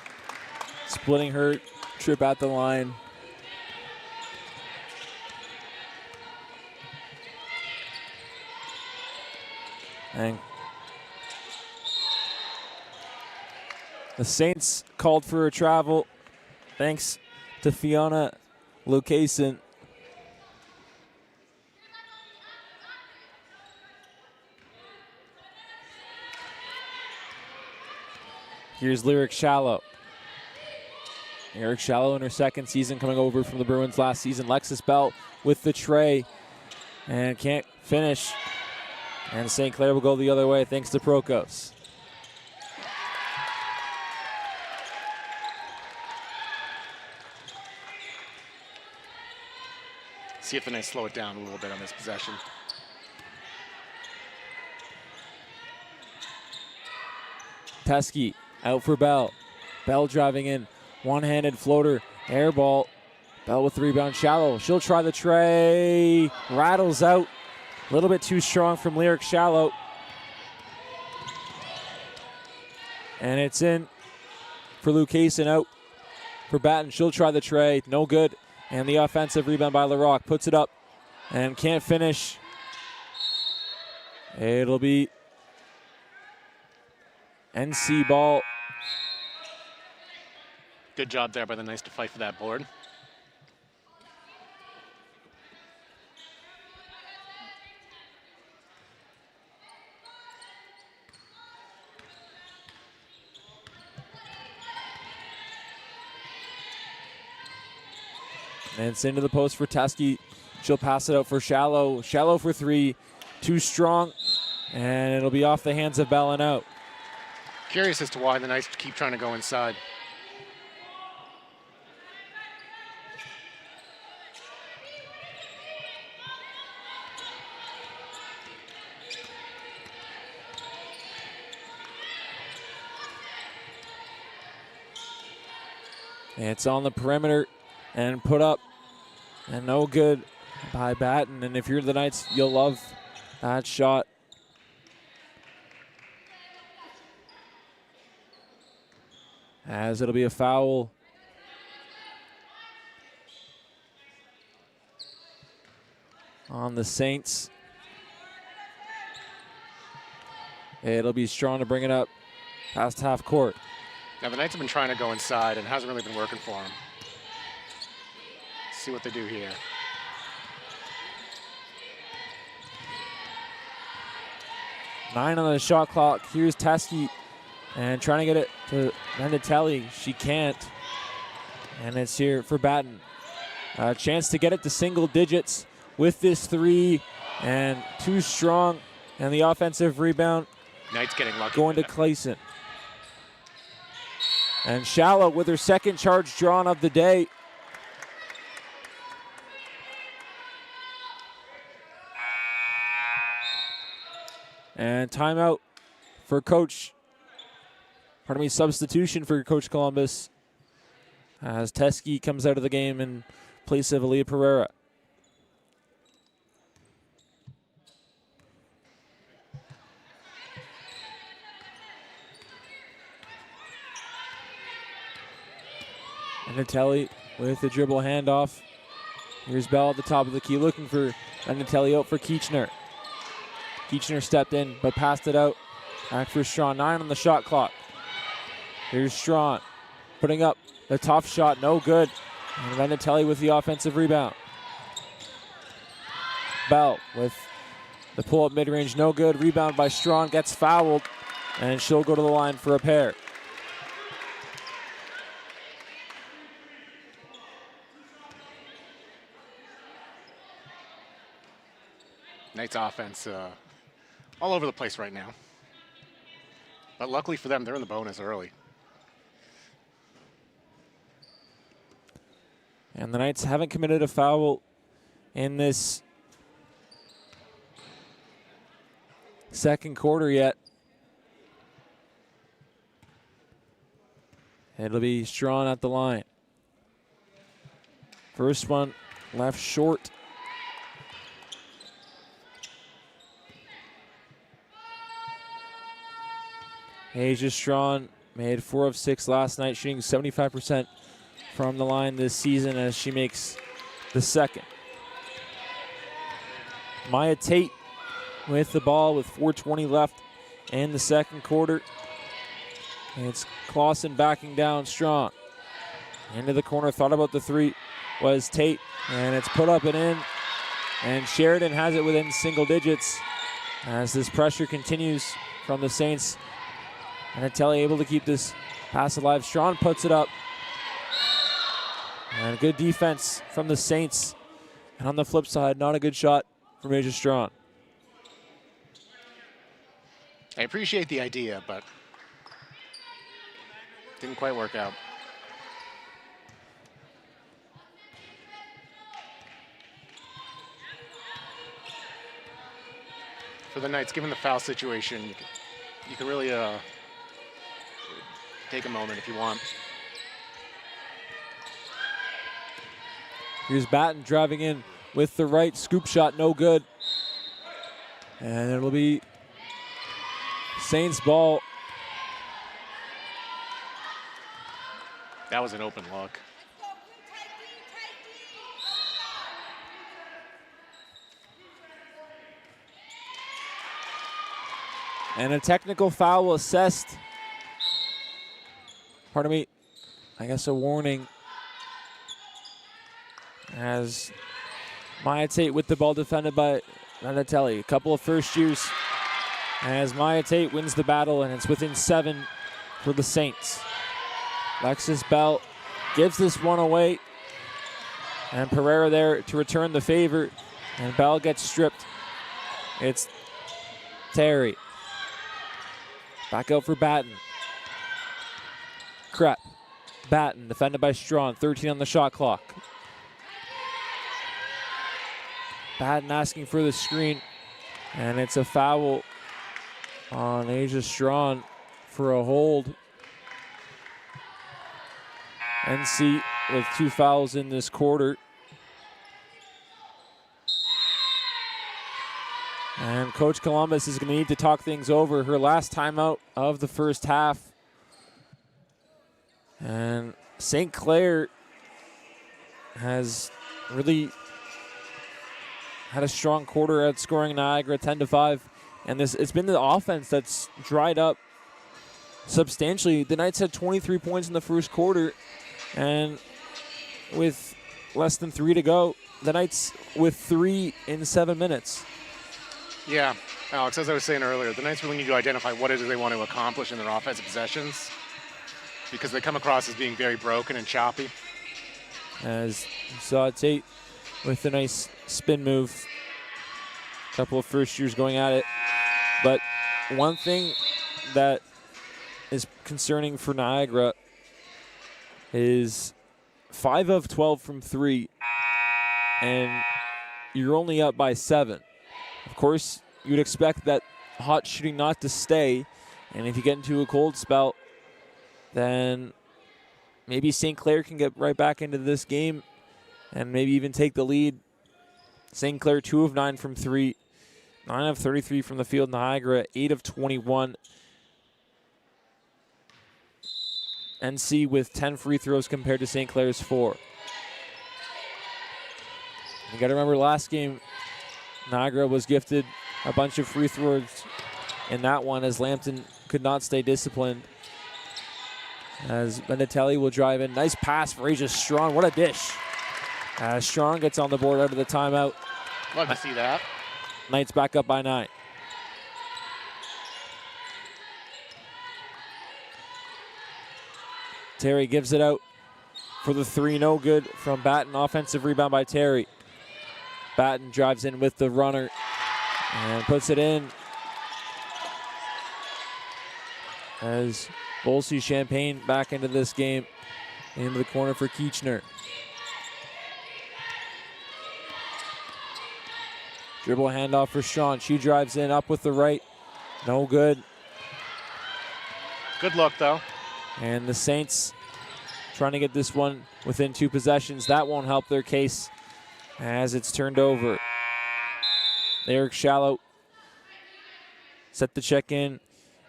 Speaker 1: splitting her trip at the line. And the Saints called for a travel thanks to Fiona Lucasen. Here's Lyric Shallow. Eric Shallow in her second season, coming over from the Bruins last season. Lexus Bell with the tray and can't finish. And St. Clair will go the other way thanks to Prokos.
Speaker 2: See if the Knights slow it down a little bit on this possession.
Speaker 1: Teskey out for Bell. Bell driving in. One-handed floater. Air ball. Bell with the rebound. Shallow. She'll try the tray. Rattles out. A little bit too strong from Lyric Shallow. And it's in for Lucasen, out for Batten. She'll try the tray. No good. And the offensive rebound by LaRock. Puts it up and can't finish. It'll be NC ball.
Speaker 2: Good job there by the Knights to fight for that board.
Speaker 1: And it's into the post for Teskey. She'll pass it out for Shallow. Shallow for three. Too strong. And it'll be off the hands of Bell and out.
Speaker 2: Curious as to why the Knights keep trying to go inside.
Speaker 1: It's on the perimeter and put up and no good by Batten. And if you're the Knights, you'll love that shot. As it'll be a foul on the Saints. It'll be Strong to bring it up past half court.
Speaker 2: Now the Knights have been trying to go inside and it hasn't really been working for them. See what they do here.
Speaker 1: 9 on the shot clock. Here's Teskey and trying to get it to Menatelli. She can't. And it's here for Batten. A chance to get it to single digits with this three, and too strong. And the offensive rebound
Speaker 2: Knights getting lucky.
Speaker 1: going to Clayson. And Shallow with her second charge drawn of the day. And timeout for substitution for Coach Columbus as Teskey comes out of the game in place of Aaliyah Pereira. Menatelli with the dribble handoff. Here's Bell at the top of the key looking for Menatelli out for Keechner. Keechner stepped in but passed it out. Back for Strawn. 9 on the shot clock. Here's Strawn putting up the tough shot. No good. And Menatelli with the offensive rebound. Bell with the pull-up mid-range. No good. Rebound by Strawn. Gets fouled. And she'll go to the line for a pair.
Speaker 2: Knights offense all over the place right now. But luckily for them, they're in the bonus early.
Speaker 1: And the Knights haven't committed a foul in this second quarter yet. It'll be Strawn at the line. First one left short. Asia Strawn made 4 of 6 last night, shooting 75% from the line this season as she makes the second. Maya Tate with the ball with 4:20 left in the second quarter. And it's Clausen backing down Strong. Into the corner, thought about the three, was Tate, and it's put up and in. And Sheridan has it within single digits as this pressure continues from the Saints. And Menatelli able to keep this pass alive. Strawn puts it up. And good defense from the Saints. And on the flip side, not a good shot from Asia Strong.
Speaker 2: I appreciate the idea, but didn't quite work out. For the Knights, given the foul situation, you can really take a moment if you want.
Speaker 1: Here's Batten driving in with the right scoop shot, no good. And it'll be Saints ball.
Speaker 2: That was an open look.
Speaker 1: And a technical foul assessed. Pardon me. I guess a warning. As Maya Tate with the ball defended by Donatelli. A couple of first years as Maya Tate wins the battle, and it's within 7 for the Saints. Lexus Bell gives this one away, and Pereira there to return the favor, and Bell gets stripped. It's Terry. Back out for Batten. Krepp. Batten defended by Strawn, 13 on the shot clock. Batten asking for the screen, and it's a foul on Asia Strawn for a hold. NC with 2 fouls in this quarter. And Coach Columbus is going to need to talk things over. Her last timeout of the first half. And St. Clair has really had a strong quarter at scoring Niagara 10-5. And it's been the offense that's dried up substantially. The Knights had 23 points in the first quarter. And with less than 3 to go, the Knights with 3 in 7 minutes.
Speaker 2: Yeah, Alex, as I was saying earlier, the Knights really need to identify what it is they want to accomplish in their offensive possessions, because they come across as being very broken and choppy.
Speaker 1: As you saw Tate with a nice spin move. A couple of first years going at it. But one thing that is concerning for Niagara is 5 of 12 from 3, and you're only up by 7. Of course, you'd expect that hot shooting not to stay, and if you get into a cold spell, then maybe St. Clair can get right back into this game and maybe even take the lead. St. Clair 2 of 9 from 3, 9 of 33 from the field. Niagara 8 of 21. NC with 10 free throws compared to St. Clair's 4. You got to remember last game, Niagara was gifted a bunch of free throws in that one as Lambton could not stay disciplined. As Benatelli will drive in. Nice pass for Asia Strong. What a dish. Strong gets on the board out of the timeout.
Speaker 2: Love to see that.
Speaker 1: Knights back up by 9. Terry gives it out for the 3. No good from Batten. Offensive rebound by Terry. Batten drives in with the runner and puts it in. As Bolsey Champagne back into this game. Into the corner for Keechner. Dribble handoff for Strong. She drives in up with the right. No good.
Speaker 2: Good luck, though.
Speaker 1: And the Saints trying to get this one within 2 possessions. That won't help their case as it's turned over. Eric Shallow set the check in.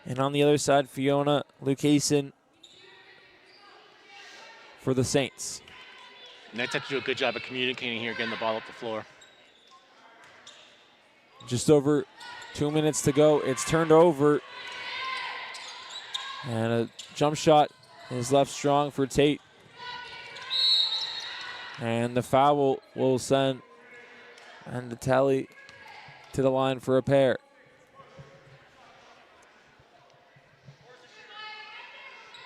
Speaker 1: And on the other side, Fiona Lucasen for the Saints.
Speaker 2: Knights have to do a good job of communicating here, getting the ball up the floor.
Speaker 1: Just over 2 minutes to go. It's turned over. And a jump shot is left strong for Tate. And the foul will send Andatelli to the line for a pair.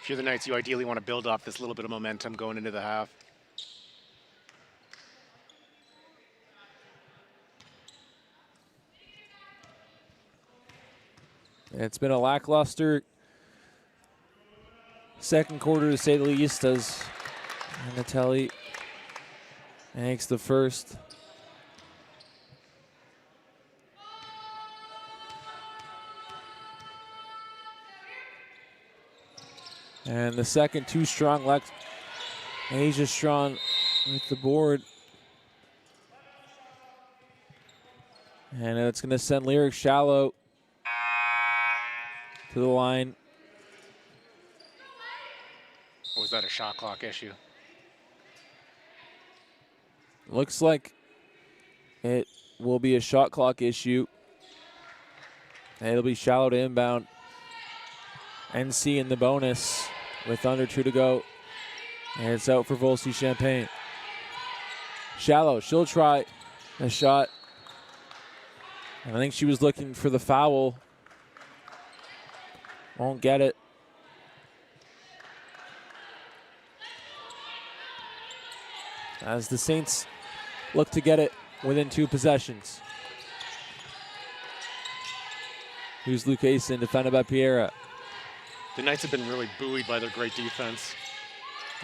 Speaker 2: If you're the Knights, you ideally want to build off this little bit of momentum going into the half.
Speaker 1: It's been a lackluster second quarter, to say the least, as Vanatelli makes the first. And the second, too strong. Asia Strong with the board. And it's going to send Lyric Shallow to the line.
Speaker 2: Or was that a shot clock issue?
Speaker 1: Looks like it will be a shot clock issue. And it'll be Shallow to inbound. NC in the bonus with under 2 to go. And it's out for Volsey Champagne. Shallow, she'll try a shot. And I think she was looking for the foul. Won't get it. As the Saints look to get it within 2 possessions. Here's Lucasen, defended by Piera.
Speaker 2: The Knights have been really buoyed by their great defense.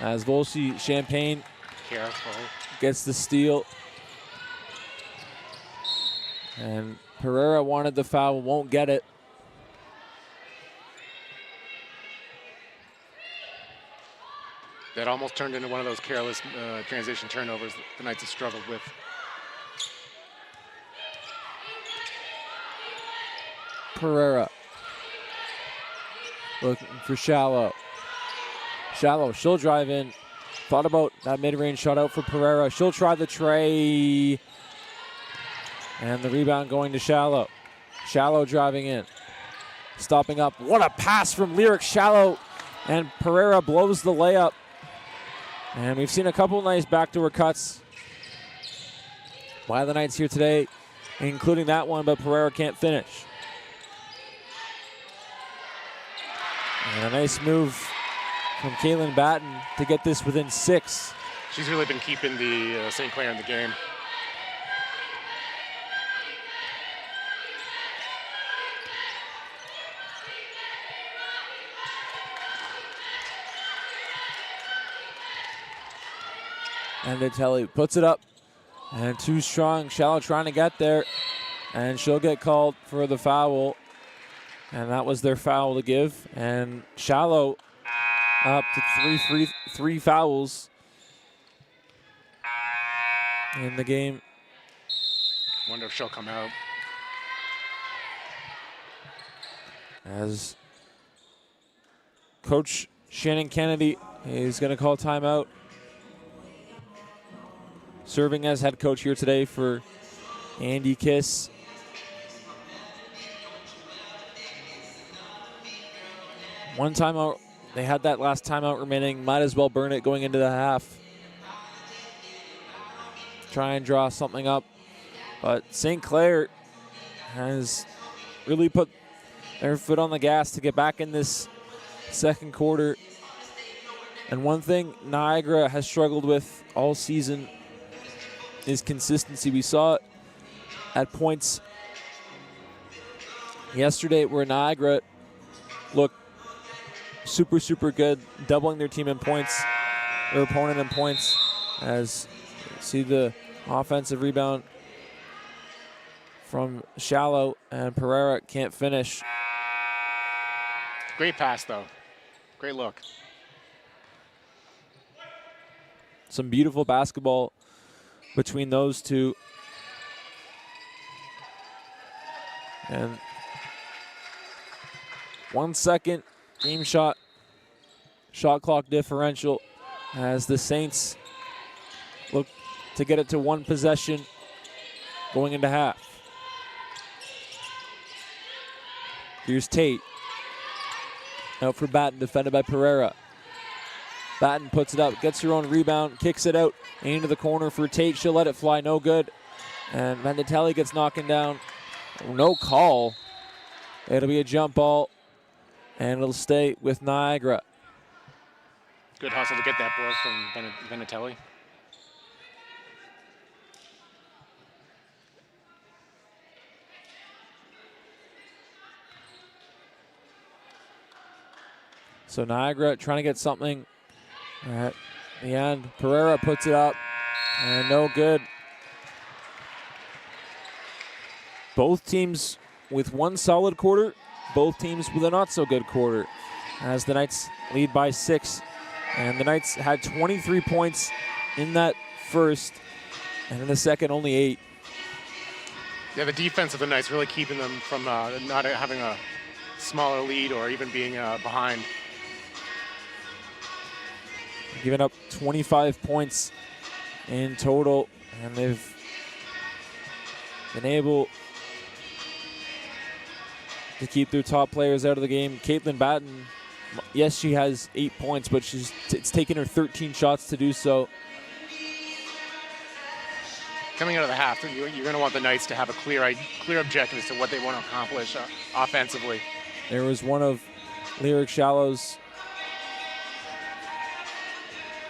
Speaker 1: As Volsey Champagne
Speaker 2: Careful.
Speaker 1: gets the steal. And Pereira wanted the foul, won't get it.
Speaker 2: That almost turned into one of those careless transition turnovers that the Knights have struggled with.
Speaker 1: Pereira looking for Shallow. Shallow, she'll drive in. Thought about that mid-range shot out for Pereira. She'll try the tray. And the rebound going to Shallow. Shallow driving in. Stopping up. What a pass from Lyric Shallow. And Pereira blows the layup. And we've seen a couple nice backdoor cuts by the Knights here today, including that one, but Pereira can't finish. And a nice move from Kaylin Batten to get this within 6.
Speaker 2: She's really been keeping the St. Clair in the game.
Speaker 1: And Vanatelli puts it up. And too strong. Shallow trying to get there. And she'll get called for the foul. And that was their foul to give. And Shallow up to three fouls in the game.
Speaker 2: Wonder if she'll come out.
Speaker 1: As Coach Shannon Kennedy is going to call timeout. Serving as head coach here today for Andy Kiss. One timeout. They had that last timeout remaining. Might as well burn it going into the half. Try and draw something up. But St. Clair has really put their foot on the gas to get back in this second quarter. And one thing Niagara has struggled with all season is consistency. We saw it at points yesterday where Niagara looked super good, doubling their team in points, their opponent in points. As you see the offensive rebound from Shallow, and Pereira can't finish.
Speaker 2: Great pass, though. Great look.
Speaker 1: Some beautiful basketball between those two. And 1 second game shot clock differential as the Saints look to get it to 1 possession going into half. Here's Tate. Out for Batten, defended by Pereira. Batten puts it up, gets her own rebound, kicks it out into the corner for Tate. She'll let it fly, no good. And Vanatelli gets knocked down. No call. It'll be a jump ball, and it'll stay with Niagara.
Speaker 2: Good hustle to get that board from Vanatelli.
Speaker 1: So Niagara trying to get something at the end. Pereira puts it up, and no good. Both teams with one solid quarter, both teams with a not so good quarter, as the Knights lead by 6. And the Knights had 23 points in that first, and in the second only 8.
Speaker 2: Yeah, the defense of the Knights really keeping them from not having a smaller lead or even being behind.
Speaker 1: Giving up 25 points in total, and they've been able to keep their top players out of the game. Caitlin Batten, yes, she has 8 points, but it's taken her 13 shots to do so.
Speaker 2: Coming out of the half, you're going to want the Knights to have a clear objective as to what they want to accomplish offensively.
Speaker 1: There was one of Lyric Shallow's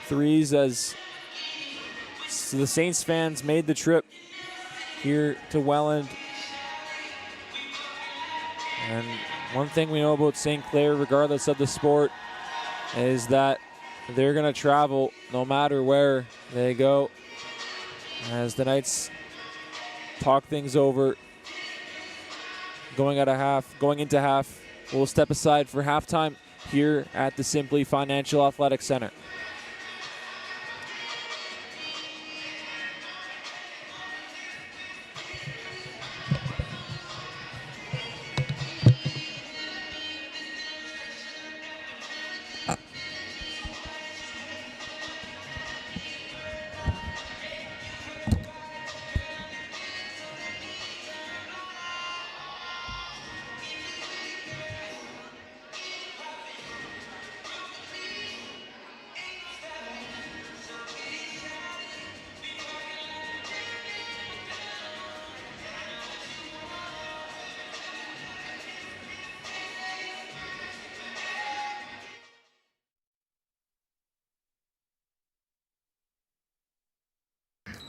Speaker 1: threes as the Saints fans made the trip here to Welland. And one thing we know about St. Clair, regardless of the sport, is that they're going to travel no matter where they go. As the Knights talk things over, going into half, we'll step aside for halftime here at the Simply Financial Athletic Center.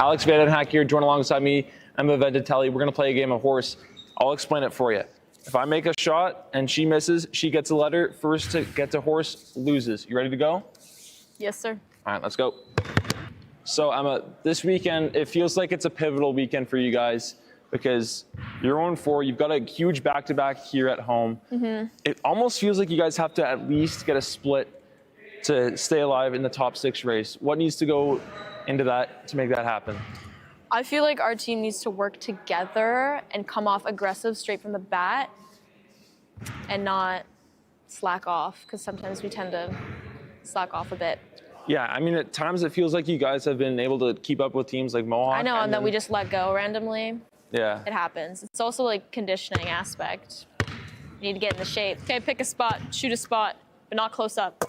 Speaker 3: Alex Vandenhack here, join alongside me, Emma Venditelli. We're going to play a game of horse. I'll explain it for you. If I make a shot and she misses, she gets a letter. First to get to horse loses. You ready to go?
Speaker 4: Yes, sir.
Speaker 3: All right, let's go. So, Emma, this weekend, it feels like it's a pivotal weekend for you guys because you're 0-4. You've got a huge back-to-back here at home. Mm-hmm. It almost feels like you guys have to at least get a split to stay alive in the top 6 race. What needs to go into that to make that happen?
Speaker 4: I feel like our team needs to work together and come off aggressive straight from the bat and not slack off, because sometimes we tend to slack off a bit.
Speaker 3: Yeah, I mean, at times it feels like you guys have been able to keep up with teams like Mohawk.
Speaker 4: I know, and then we just let go randomly.
Speaker 3: Yeah.
Speaker 4: It happens. It's also like conditioning aspect. You need to get in the shape. Okay, pick a spot, shoot a spot, but not close up.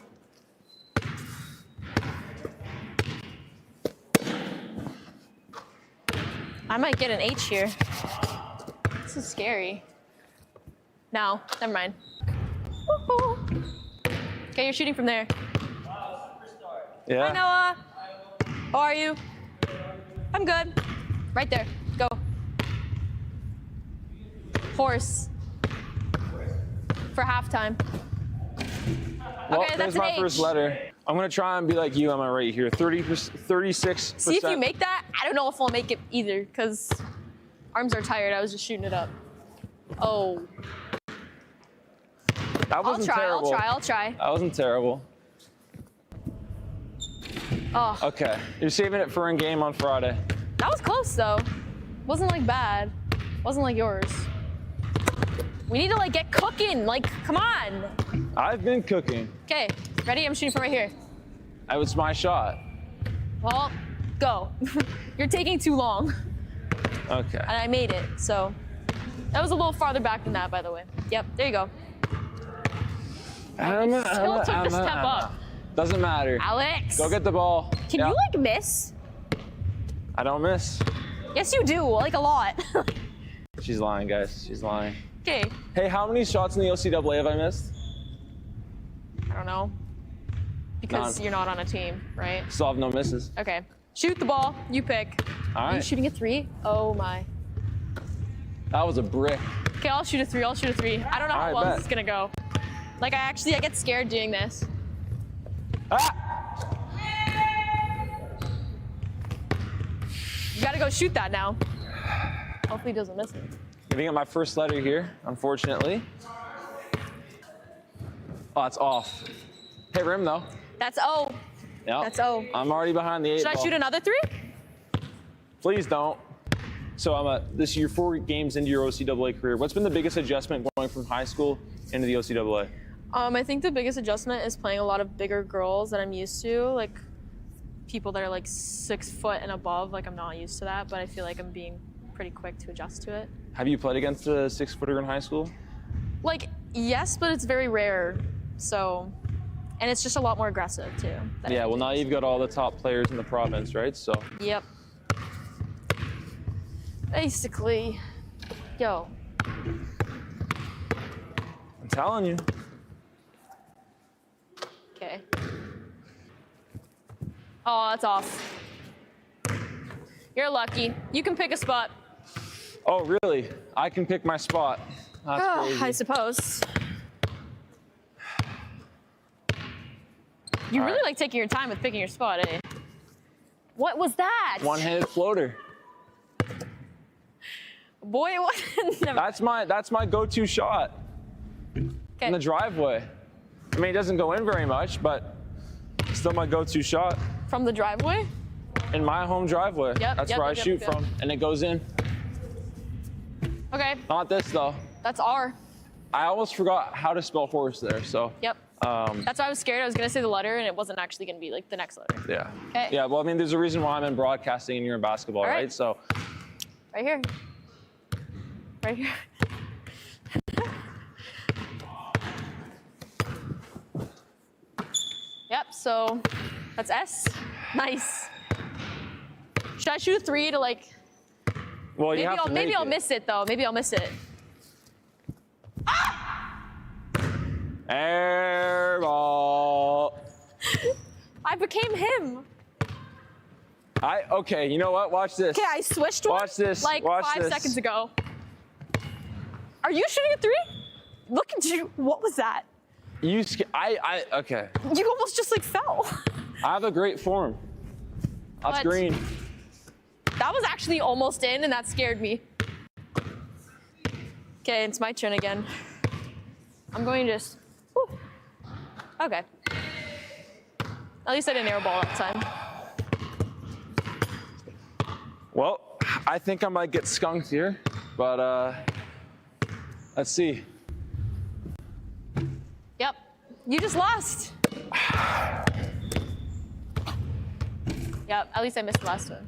Speaker 4: I might get an H here. This is scary. No, never mind. Woo-hoo. Okay, you're shooting from there.
Speaker 3: Yeah.
Speaker 4: Hi, Noah. How are you? I'm good. Right there. Go. Horse. For halftime.
Speaker 3: Well,
Speaker 4: okay,
Speaker 3: there's
Speaker 4: that's
Speaker 3: my
Speaker 4: an
Speaker 3: first
Speaker 4: H.
Speaker 3: letter. I'm going to try and be like you. Am I right here? 36%.
Speaker 4: See if you make that. I don't know if I'll make it either, because arms are tired. I was just shooting it up. Oh.
Speaker 3: That wasn't terrible.
Speaker 4: I'll try.
Speaker 3: That wasn't terrible.
Speaker 4: Oh.
Speaker 3: Okay. You're saving it for in game on Friday.
Speaker 4: That was close, though. Wasn't like bad. Wasn't like yours. We need to like get cooking. Like, come on.
Speaker 3: I've been cooking.
Speaker 4: Okay, ready? I'm shooting from right here.
Speaker 3: That was my shot.
Speaker 4: Well, go. You're taking too long.
Speaker 3: Okay.
Speaker 4: And I made it, so. That was a little farther back than that, by the way. Yep, there you go. Still took the step up.
Speaker 3: Doesn't matter.
Speaker 4: Alex.
Speaker 3: Go get the ball.
Speaker 4: Can you like miss?
Speaker 3: I don't miss.
Speaker 4: Yes, you do, like a lot.
Speaker 3: She's lying, guys. She's lying.
Speaker 4: Okay.
Speaker 3: Hey, how many shots in the OCAA have I missed?
Speaker 4: I don't know. Because
Speaker 3: None.
Speaker 4: you're not on a team, right?
Speaker 3: Still have no misses.
Speaker 4: Okay. Shoot the ball. You pick.
Speaker 3: All
Speaker 4: Are you
Speaker 3: right.
Speaker 4: shooting a 3? Oh my.
Speaker 3: That was a brick.
Speaker 4: Okay, I'll shoot a 3. I don't know how
Speaker 3: All right,
Speaker 4: well
Speaker 3: bet.
Speaker 4: this is gonna go. Like I get scared doing this.
Speaker 3: Ah!
Speaker 4: You gotta go shoot that now. Hopefully he doesn't miss it.
Speaker 3: Giving it my first letter here, unfortunately. Oh, it's off. Hit rim though.
Speaker 4: That's O.
Speaker 3: Yep.
Speaker 4: That's O.
Speaker 3: I'm already behind the 8
Speaker 4: Should I
Speaker 3: ball.
Speaker 4: shoot another 3?
Speaker 3: Please don't. So this year, 4 games into your OCAA career. What's been the biggest adjustment going from high school into the OCAA?
Speaker 4: I think the biggest adjustment is playing a lot of bigger girls that I'm used to, like people that are like 6 foot and above. Like I'm not used to that, but I feel like I'm being pretty quick to adjust to it.
Speaker 3: Have you played against a 6-footer in high school?
Speaker 4: Like, yes, but it's very rare. So, and it's just a lot more aggressive too.
Speaker 3: Yeah, well now you've got all the top players in the province, right? So.
Speaker 4: Yep. Basically, yo.
Speaker 3: I'm telling you.
Speaker 4: Okay. Oh, that's off. You're lucky. You can pick a spot.
Speaker 3: Oh, really? I can pick my spot. That's crazy.
Speaker 4: I suppose. You really like taking your time with picking your spot, eh? What was that?
Speaker 3: One-handed floater.
Speaker 4: Boy, it wasn't.
Speaker 3: That's my go-to shot in the driveway. I mean, it doesn't go in very much, but it's still my go-to shot.
Speaker 4: From the driveway?
Speaker 3: In my home driveway.
Speaker 4: Yep,
Speaker 3: That's where I shoot from, and it goes in.
Speaker 4: Okay.
Speaker 3: Not this though.
Speaker 4: That's R.
Speaker 3: I almost forgot how to spell horse there, so.
Speaker 4: Yep. That's why I was scared. I was gonna say the letter, and it wasn't actually gonna be like the next letter.
Speaker 3: Yeah.
Speaker 4: Okay.
Speaker 3: Yeah. Well, I mean, there's a reason why I'm in broadcasting and you're in basketball, right? So.
Speaker 4: Right here. Right here. Yep. So that's S. Nice. Should I shoot a 3 to like?
Speaker 3: Well, you have to
Speaker 4: Maybe
Speaker 3: make
Speaker 4: I'll
Speaker 3: it.
Speaker 4: miss it though. Maybe I'll miss it.
Speaker 3: Air ball.
Speaker 4: I became him.
Speaker 3: Okay, you know what? Watch this.
Speaker 4: Okay, I switched one.
Speaker 3: Watch this.
Speaker 4: Like
Speaker 3: Watch
Speaker 4: 5
Speaker 3: this.
Speaker 4: seconds ago. Are you shooting a 3? Look at you. What was that?
Speaker 3: Okay.
Speaker 4: You almost just like fell.
Speaker 3: I have a great form. That's
Speaker 4: What?
Speaker 3: green.
Speaker 4: That was actually almost in, and that scared me. Okay, it's my turn again. I'm going to just. Whew. Okay. At least I didn't airball that time.
Speaker 3: Well, I think I might get skunked here, but let's see.
Speaker 4: Yep. You just lost. Yep, at least I missed the last one.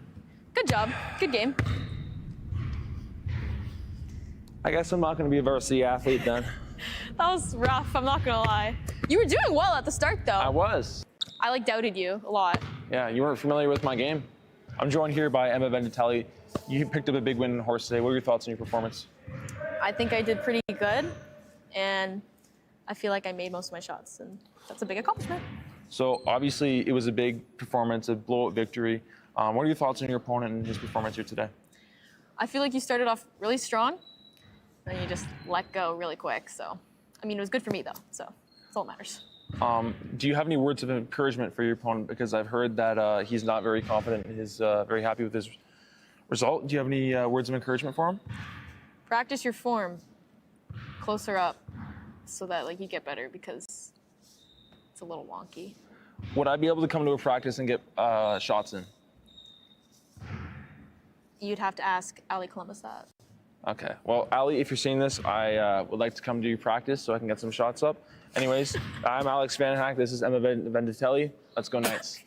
Speaker 4: Good job. Good game.
Speaker 3: I guess I'm not going to be a varsity athlete then.
Speaker 4: That was rough, I'm not gonna lie. You were doing well at the start though.
Speaker 3: I was.
Speaker 4: I like doubted you a lot.
Speaker 3: Yeah, you weren't familiar with my game. I'm joined here by Emma Venditelli. You picked up a big win in horse today. What are your thoughts on your performance?
Speaker 4: I think I did pretty good, and I feel like I made most of my shots, and that's a big accomplishment.
Speaker 3: So obviously it was a big performance, a blowout victory. What are your thoughts on your opponent and his performance here today?
Speaker 4: I feel like you started off really strong, and you just let go really quick. So, I mean, it was good for me though, so that's all that matters.
Speaker 3: Do you have any words of encouragement for your opponent? Because I've heard that he's not very confident and he's very happy with his result. Do you have any words of encouragement for him?
Speaker 4: Practice your form closer up so that like you get better, because it's a little wonky.
Speaker 3: Would I be able to come to a practice and get shots in?
Speaker 4: You'd have to ask Ali Columbus that.
Speaker 3: Okay. Well, Ali, if you're seeing this, I would like to come to your practice so I can get some shots up. Anyways, I'm Alex Van Hack. This is Emma Venditelli. Let's go Knights.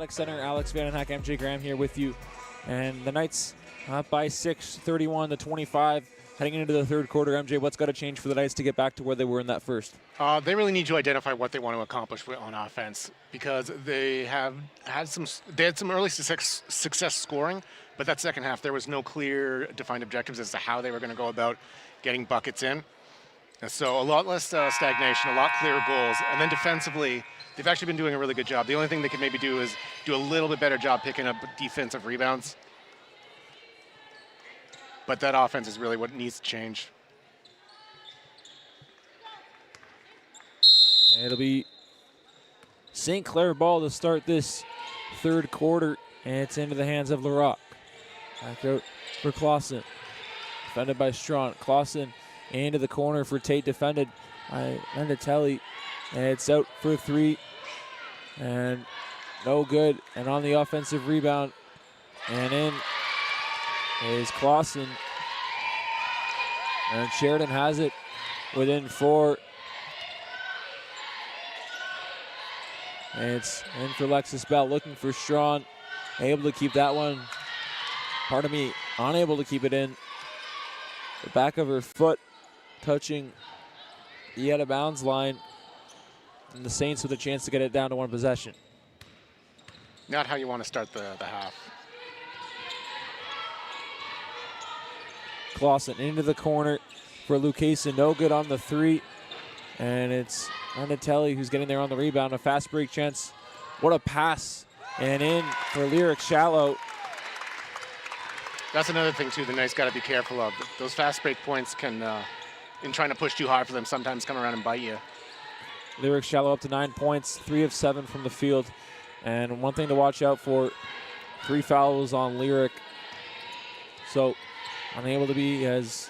Speaker 1: Athletic Center, Alex Vandenhack, MJ Graham here with you. And the Knights up by 6, 31-25. Heading into the third quarter, MJ, what's got to change for the Knights to get back to where they were in that first?
Speaker 2: They really need to identify what they want to accomplish on offense, because they had some early success scoring, but that second half there was no clear defined objectives as to how they were going to go about getting buckets in. And so a lot less stagnation, a lot clearer goals, and then defensively they've actually been doing a really good job. The only thing they could maybe do is do a little bit better job picking up defensive rebounds. But that offense is really what needs to change.
Speaker 1: It'll be St. Clair ball to start this third quarter, and it's into the hands of Larocque. Back out for Clausen. Defended by Strawn. Clausen into the corner for Tate, defended by Vendatelli. And it's out for 3. And no good. And on the offensive rebound and in is Clausen. And Sheridan has it within 4. And it's in for Alexis Bell, looking for Strawn. Able to keep that one. Pardon me, unable to keep it in. The back of her foot touching the out of bounds line. And the Saints with a chance to get it down to 1 possession.
Speaker 2: Not how you want to start the half.
Speaker 1: Clausen into the corner for Lucasen. No good on the 3. And it's Vendatelli who's getting there on the rebound. A fast break chance. What a pass. And in for Lyric Shallow.
Speaker 2: That's another thing, too, the Knights got to be careful of. Those fast break points can, in trying to push too hard for them, sometimes come around and bite you.
Speaker 1: Lyric Shallow up to 9 points, 3 of 7 from the field. And one thing to watch out for, 3 fouls on Lyric. So unable to be as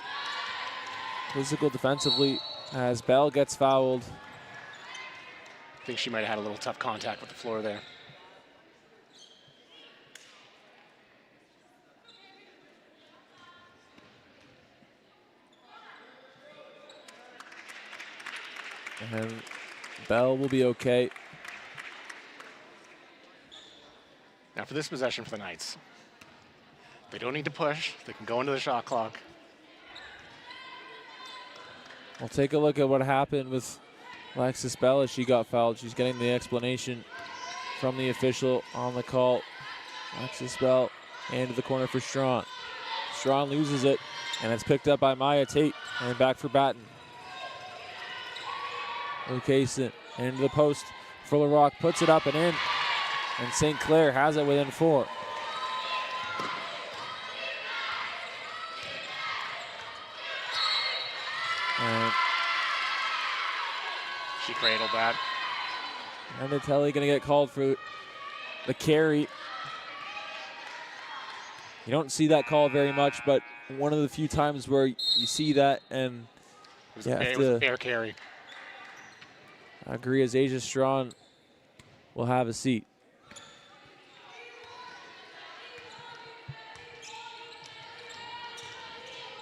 Speaker 1: physical defensively as Bell gets fouled.
Speaker 2: I think she might have had a little tough contact with the floor there.
Speaker 1: And Bell will be okay.
Speaker 2: Now for this possession for the Knights. They don't need to push. They can go into the shot clock.
Speaker 1: We'll take a look at what happened with Alexis Bell as she got fouled. She's getting the explanation from the official on the call. Alexis Bell into the corner for Strawn. Strawn loses it, and it's picked up by Maya Tate, and back for Batten. Lucasen into the post for Larocque, puts it up and in, and St. Clair has it within 4. And
Speaker 2: she cradled that.
Speaker 1: Vendatelli going to get called for the carry. You don't see that call very much, but one of the few times where you see that, and
Speaker 2: it was a fair carry.
Speaker 1: I agree, as Asia Strawn will have a seat.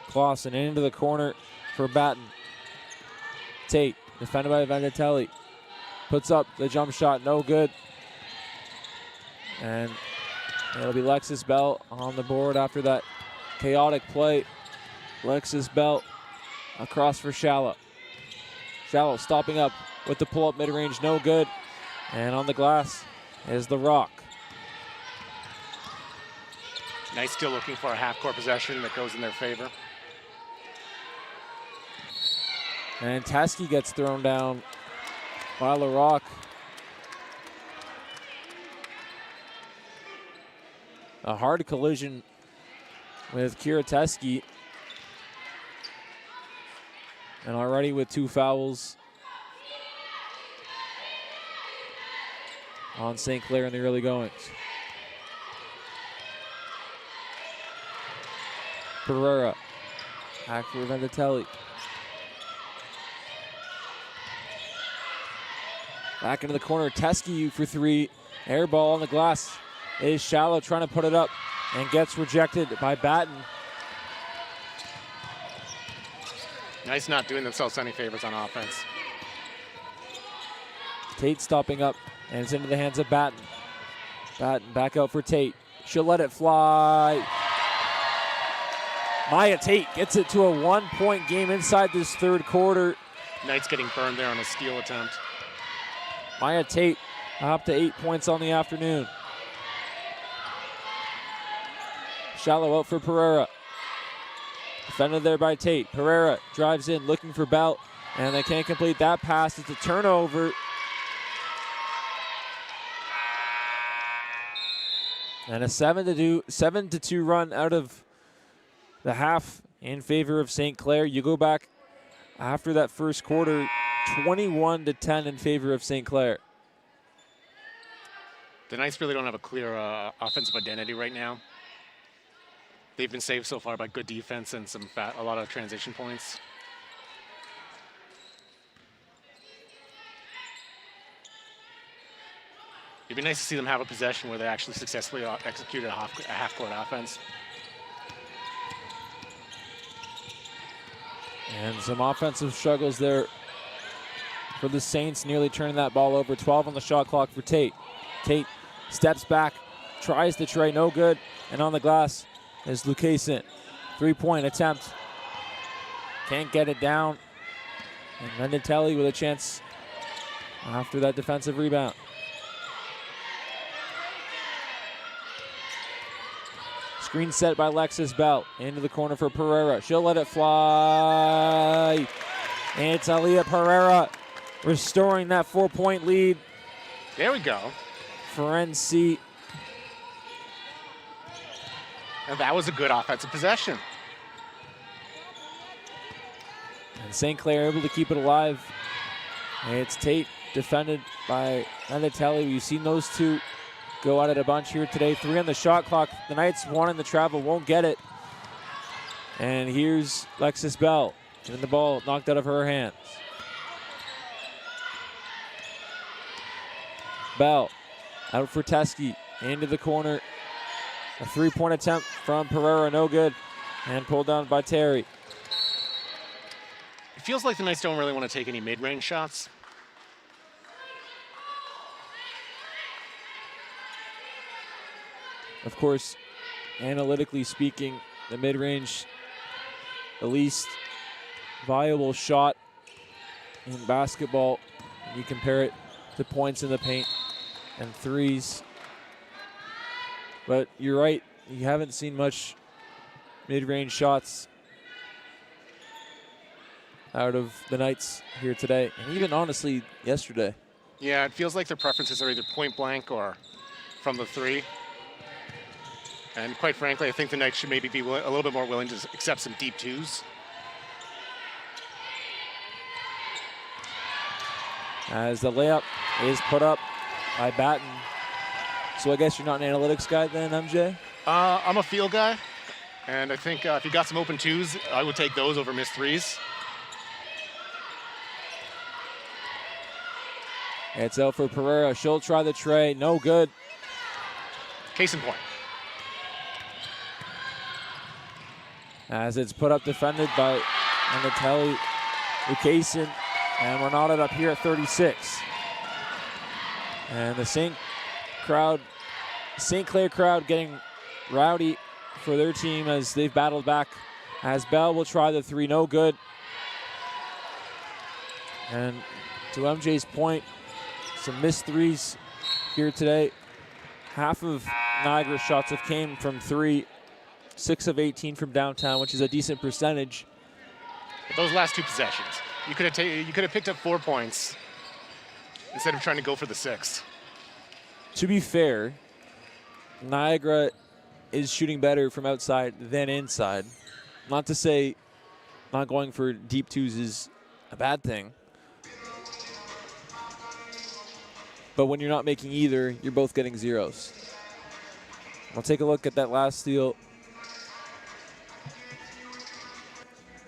Speaker 1: Clausen into the corner for Batten. Tate, defended by Vendatelli. Puts up the jump shot, no good. And it'll be Lexus Bell on the board after that chaotic play. Lexus Bell across for Shallow. Shallow stopping up with the pull-up mid-range, no good. And on the glass is the Rock.
Speaker 2: Knights still looking for a half-court possession that goes in their favor.
Speaker 1: And Teskey gets thrown down by Larocque. A hard collision with Kira Teskey. And already with 2 fouls on St. Clair in the early goings. Pereira, back for Vendatelli. Back into the corner, Teskey for 3. Air ball on the glass is Shallow trying to put it up and gets rejected by Batten.
Speaker 2: Knights not doing themselves any favors on offense.
Speaker 1: Tate stopping up, and it's into the hands of Batten. Back out for Tate. She'll let it fly. Maya Tate gets it to a 1-point game inside this third quarter.
Speaker 2: Knights getting burned there on a steal attempt.
Speaker 1: Maya Tate up to 8 points on the afternoon. Shallow out for Pereira. Defended there by Tate. Pereira drives in looking for Bell, and they can't complete that pass. It's a turnover. And a 7-2 run out of the half in favor of St. Clair. You go back after that first quarter, 21-10 in favor of St. Clair.
Speaker 2: The Knights really don't have a clear offensive identity right now. They've been saved so far by good defense and a lot of transition points. It'd be nice to see them have a possession where they actually successfully execute a half-court offense.
Speaker 1: And some offensive struggles there for the Saints, nearly turning that ball over. 12 on the shot clock for Tate. Tate steps back, tries the tray, no good. And on the glass is Lucasen. 3-point attempt. Can't get it down. And Menditelli with a chance after that defensive rebound. Screen set by Lexus Bell. Into the corner for Pereira. She'll let it fly. And it's Aaliyah Pereira restoring that 4-point lead.
Speaker 2: There we go.
Speaker 1: For NC.
Speaker 2: And that was a good offensive possession.
Speaker 1: And St. Clair able to keep it alive. And it's Tate defended by Menditelli. We've seen those two go at it a bunch here today. 3 on the shot clock. The Knights wanting the travel, won't get it. And here's Lexus Bell. Getting the ball knocked out of her hands. Bell out for Teskey. Into the corner. A 3-point attempt from Pereira, no good. And pulled down by Terry.
Speaker 2: It feels like the Knights don't really want to take any mid-range shots.
Speaker 1: Of course, analytically speaking, the mid-range, the least viable shot in basketball. You compare it to points in the paint and threes. But you're right, you haven't seen much mid-range shots out of the Knights here today, and even honestly yesterday.
Speaker 2: Yeah, it feels like their preferences are either point blank or from the 3. And quite frankly, I think the Knights should maybe be a little bit more willing to accept some deep 2s.
Speaker 1: As the layup is put up by Batten. So I guess you're not an analytics guy then, MJ?
Speaker 2: I'm a feel guy, and I think if you got some open 2s, I would take those over missed 3s.
Speaker 1: It's out for Pereira. She'll try the tray. No good.
Speaker 2: Case in point.
Speaker 1: As it's put up, defended by Menditelli, Lucasen, and we're knotted up here at 36. And the St. Clair crowd getting rowdy for their team as they've battled back. As Bell will try the 3, no good. And to MJ's point, some missed 3s here today. Half of Niagara's shots have came from 3. 6 of 18 from downtown, which is a decent percentage.
Speaker 2: But those last 2 possessions, you could have picked up 4 points instead of trying to go for the 6.
Speaker 1: To be fair, Niagara is shooting better from outside than inside. Not to say not going for deep 2s is a bad thing. But when you're not making either, you're both getting 0s. We'll take a look at that last steal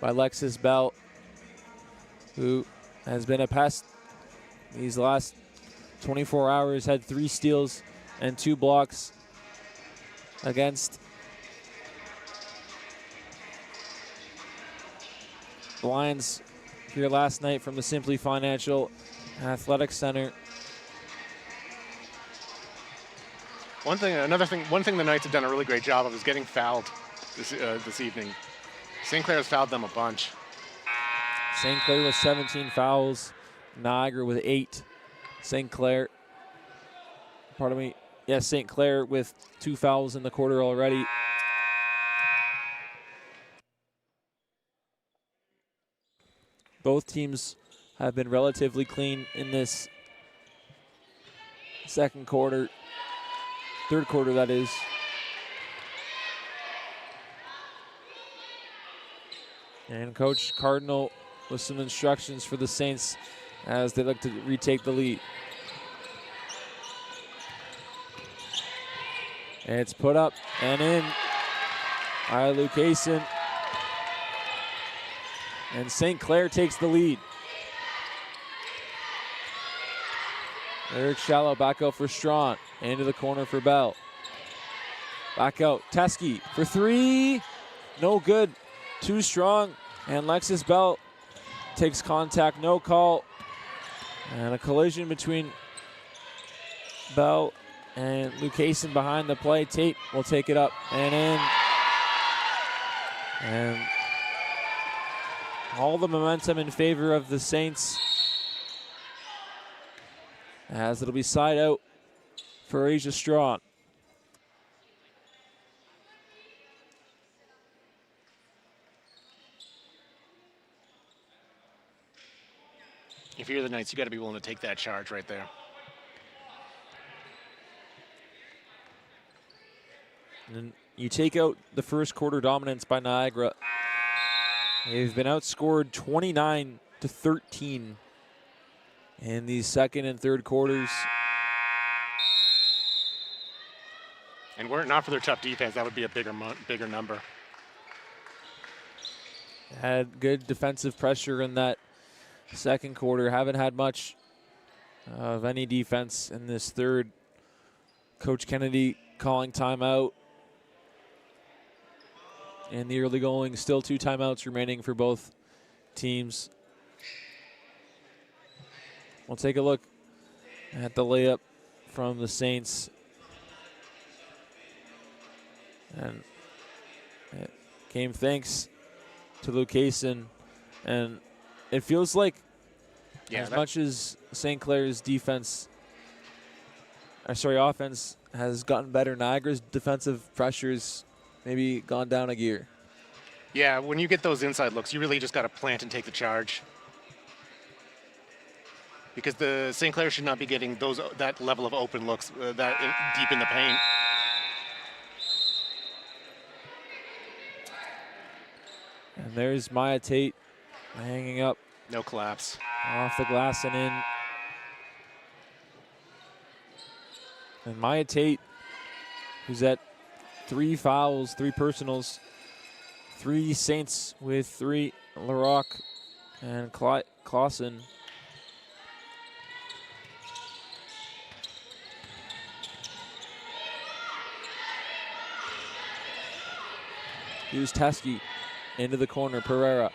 Speaker 1: by Lexus Bell, who has been a pest these last 24 hours, had 3 steals and 2 blocks against the Lions here last night from the Simply Financial Athletic Center.
Speaker 2: One thing the Knights have done a really great job of is getting fouled this evening. St. Clair has fouled them a bunch.
Speaker 1: St. Clair with 17 fouls. Niagara with 8. St. Clair, pardon me. Yes, St. Clair with 2 fouls in the quarter already. Both teams have been relatively clean in this second quarter. Third quarter, that is. And Coach Cardinal with some instructions for the Saints as they look to retake the lead. And it's put up and in by Lucasen. And St. Clair takes the lead. Eric Shallow back out for Strawn. Into the corner for Bell. Back out. Teskey for 3. No good. Too strong. And Lexus Bell takes contact. No call. And a collision between Bell and Lucasen behind the play. Tate will take it up and in. And all the momentum in favor of the Saints, as it'll be side out for Asia Strawn.
Speaker 2: If you're the Knights, you got to be willing to take that charge right there.
Speaker 1: And you take out the first quarter dominance by Niagara. They've been outscored 29-13 in these second and third quarters.
Speaker 2: And were it not for their tough defense, that would be a bigger number.
Speaker 1: Had good defensive pressure in that second quarter. Haven't had much of any defense in this third. Coach Kennedy calling timeout. In the early going, still 2 timeouts remaining for both teams. We'll take a look at the layup from the Saints. And it came thanks to Lucasen. And it feels like as much as St. Clair's offense has gotten better, Niagara's defensive pressures maybe gone down a gear.
Speaker 2: Yeah, when you get those inside looks, you really just got to plant and take the charge. Because the St. Clair should not be getting that level of open looks deep in the paint.
Speaker 1: And there's Maya Tate hanging up.
Speaker 2: No collapse.
Speaker 1: Off the glass and in. And Maya Tate, who's at 3 fouls, 3 personals, 3 Saints with 3, LaRock and Clausen. Here's Teskey into the corner, Pereira.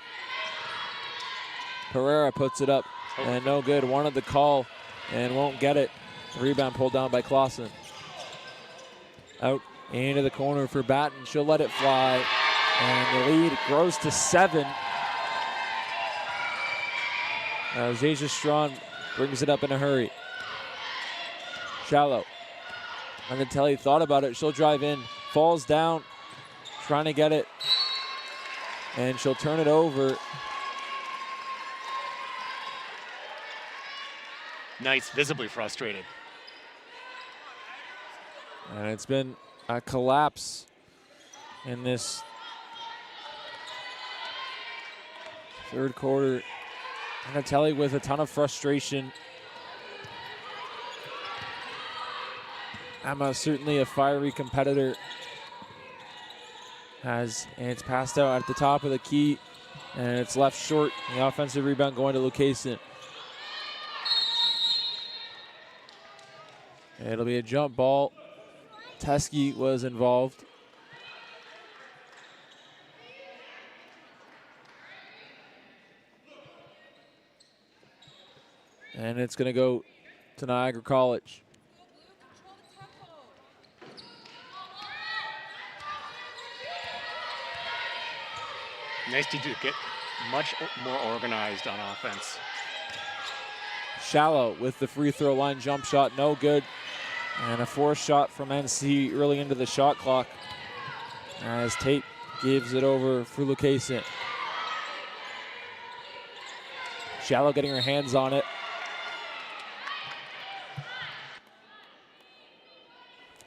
Speaker 1: Pereira puts it up and no good. Wanted the call and won't get it. Rebound pulled down by Clausen. Out into the corner for Batten. She'll let it fly. And the lead grows to 7. Zasia Strawn brings it up in a hurry. Shallow. Manatelli thought about it. She'll drive in. Falls down. Trying to get it. And she'll turn it over.
Speaker 2: Knights visibly frustrated.
Speaker 1: And it's been a collapse in this third quarter. Manatelli with a ton of frustration. Emma certainly a fiery competitor. And it's passed out at the top of the key, and it's left short. The offensive rebound going to Lucasen. It'll be a jump ball. Teskey was involved. And it's going to go to Niagara College.
Speaker 2: Nice to get much more organized on offense.
Speaker 1: Shallow with the free throw line jump shot, no good. And a forced shot from NC early into the shot clock as Tate gives it over for Lucasen. Shallow getting her hands on it.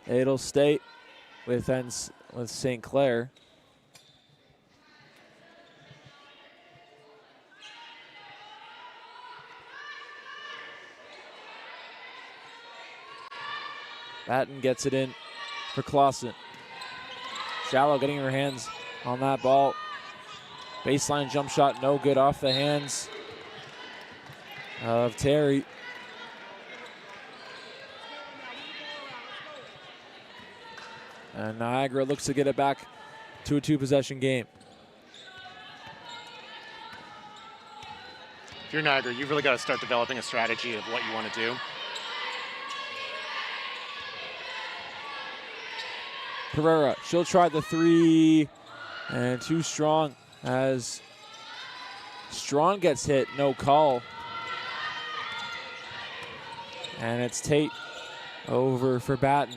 Speaker 1: It'll stay with St. Clair. Batten gets it in for Clausen. Shallow getting her hands on that ball. Baseline jump shot, no good, off the hands of Terry. And Niagara looks to get it back to a 2-possession game.
Speaker 2: If you're Niagara, you've really got to start developing a strategy of what you want to do.
Speaker 1: Pereira, she'll try the three, and too strong as Strong gets hit, no call. And it's Tate over for Batten.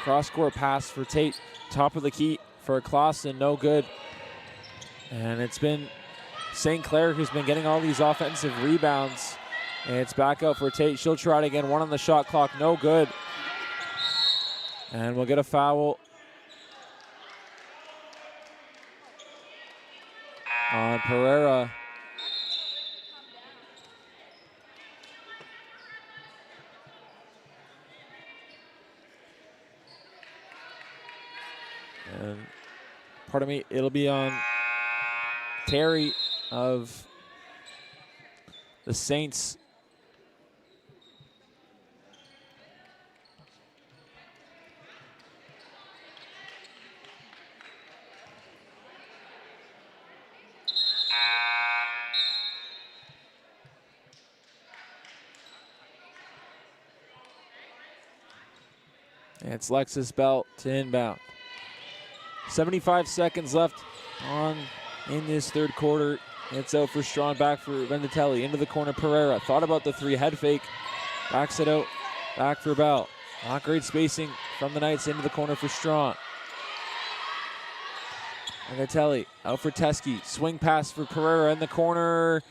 Speaker 1: Cross-court pass for Tate, top of the key for Clausen, no good. And it's been St. Clair who's been getting all these offensive rebounds. And it's back out for Tate. She'll try it again. 1 on the shot clock, no good. And we'll get a foul on Pereira. And pardon me, it'll be on Terry of the Saints. And it's Lexus Bell to inbound. 75 seconds left in this third quarter. It's out for Strong, back for Venditelli. Into the corner, Pereira. Thought about the three, head fake. Backs it out, back for Bell. Not great spacing from the Knights. Into the corner for Strong. Venditelli out for Teskey. Swing pass for Pereira in the corner.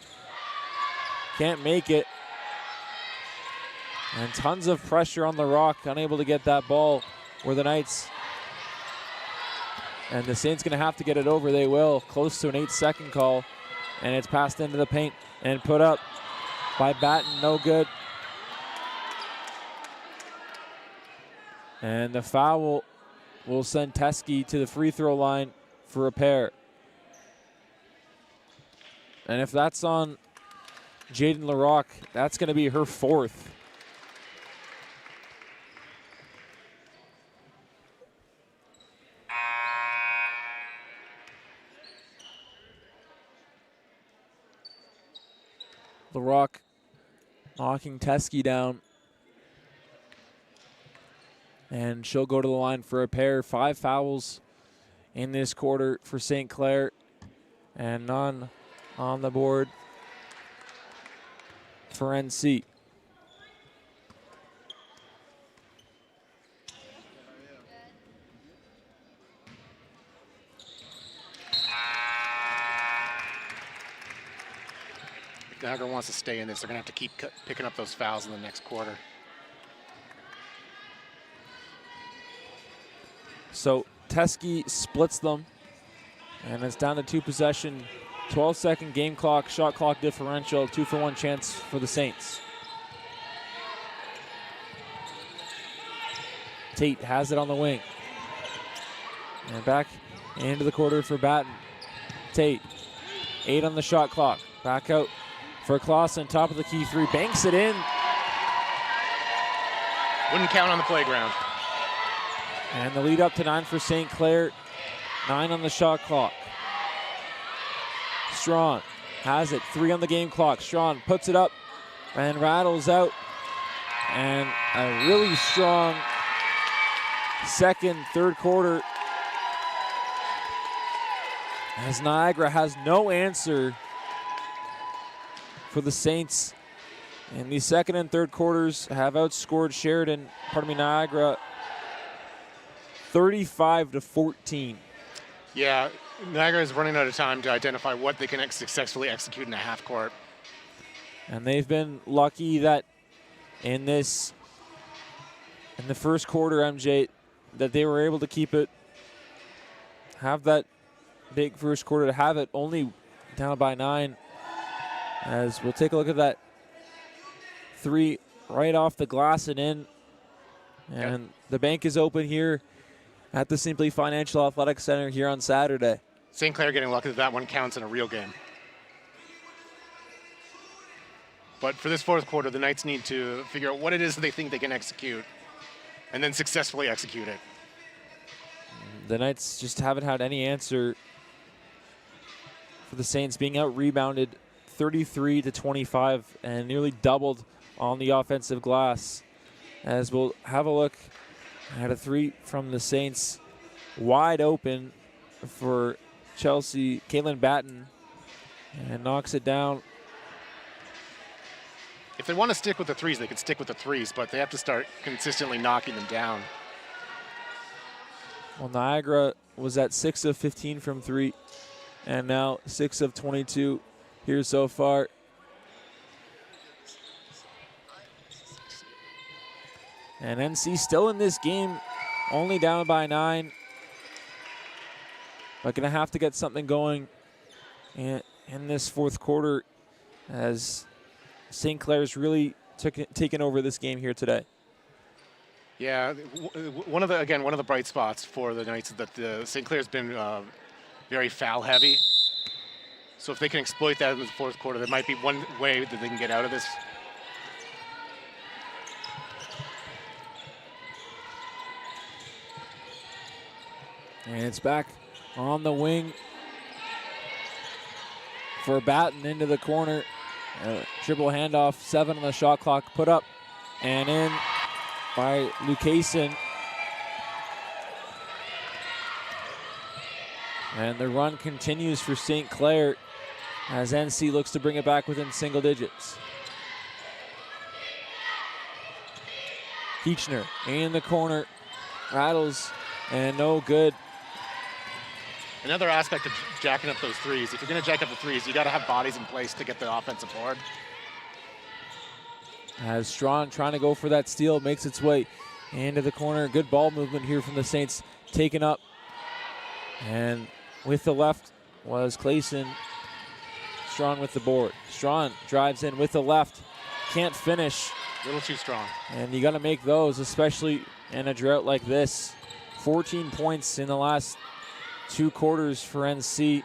Speaker 1: Can't make it. And tons of pressure on the Rock. Unable to get that ball where the Knights. And the Saints gonna have to get it over. They will. Close to an 8-second call. And it's passed into the paint and put up by Batten. No good. And the foul will send Teskey to the free throw line for a pair. And if that's on Jaden LaRock, that's gonna be her fourth. LaRock knocking Teskey down. And she'll go to the line for a pair. 5 fouls in this quarter for St. Clair. And none on the board for NC.
Speaker 2: Niagara wants to stay in this. They're going to have to keep picking up those fouls in the next quarter.
Speaker 1: So Teskey splits them, and it's down to 2-possession, 12-second game clock, shot clock differential, 2-for-1 chance for the Saints. Tate has it on the wing. And back into the quarter for Batten. Tate, 8 on the shot clock. Back out for Clausen, top of the key three, banks it in.
Speaker 2: Wouldn't count on the playground.
Speaker 1: And the lead up to 9 for St. Clair, 9 on the shot clock. Strong has it, 3 on the game clock. Strong puts it up and rattles out. And a really strong third quarter as Niagara has no answer for the Saints. In the second and third quarters have outscored Niagara 35-14.
Speaker 2: Yeah, Niagara is running out of time to identify what they can successfully execute in a half court.
Speaker 1: And they've been lucky that in the first quarter, MJ, that they were able to keep it, have that big first quarter, to have it only down by 9. As we'll take a look at that three right off the glass and in. And the bank is open here at the Simply Financial Athletic Center here on Saturday.
Speaker 2: St. Clair getting lucky that one counts in a real game. But for this fourth quarter, the Knights need to figure out what it is that they think they can execute and then successfully execute it.
Speaker 1: The Knights just haven't had any answer for the Saints, being out-rebounded 33-25 and nearly doubled on the offensive glass. As we'll have a look at a three from the Saints, wide open for Chelsea, Caitlin Batten, and knocks it down.
Speaker 2: If they want to stick with the threes, they can stick with the threes, but they have to start consistently knocking them down.
Speaker 1: Well, Niagara was at 6 of 15 from three, and now 6 of 22 here so far. And NC still in this game, only down by 9. But gonna have to get something going in this fourth quarter, as St. Clair's really taken over this game here today.
Speaker 2: Yeah, one of the bright spots for the Knights is that the St. Clair's been very foul heavy. So if they can exploit that in the fourth quarter, there might be one way that they can get out of this.
Speaker 1: And it's back on the wing for Batten into the corner. Triple handoff, 7 on the shot clock, put up and in by Lucasen. And the run continues for St. Clair as NC looks to bring it back within single digits. Keechner in the corner, rattles, and no good.
Speaker 2: Another aspect of jacking up those threes, if you're going to jack up the threes, you got to have bodies in place to get the offensive board.
Speaker 1: As Strawn trying to go for that steal, makes its way into the corner. Good ball movement here from the Saints, taken up. And with the left was Clayson. Strawn with the board. Strawn drives in with the left, can't finish.
Speaker 2: A little too strong.
Speaker 1: And you got to make those, especially in a drought like this. 14 points in the last 2 quarters for NC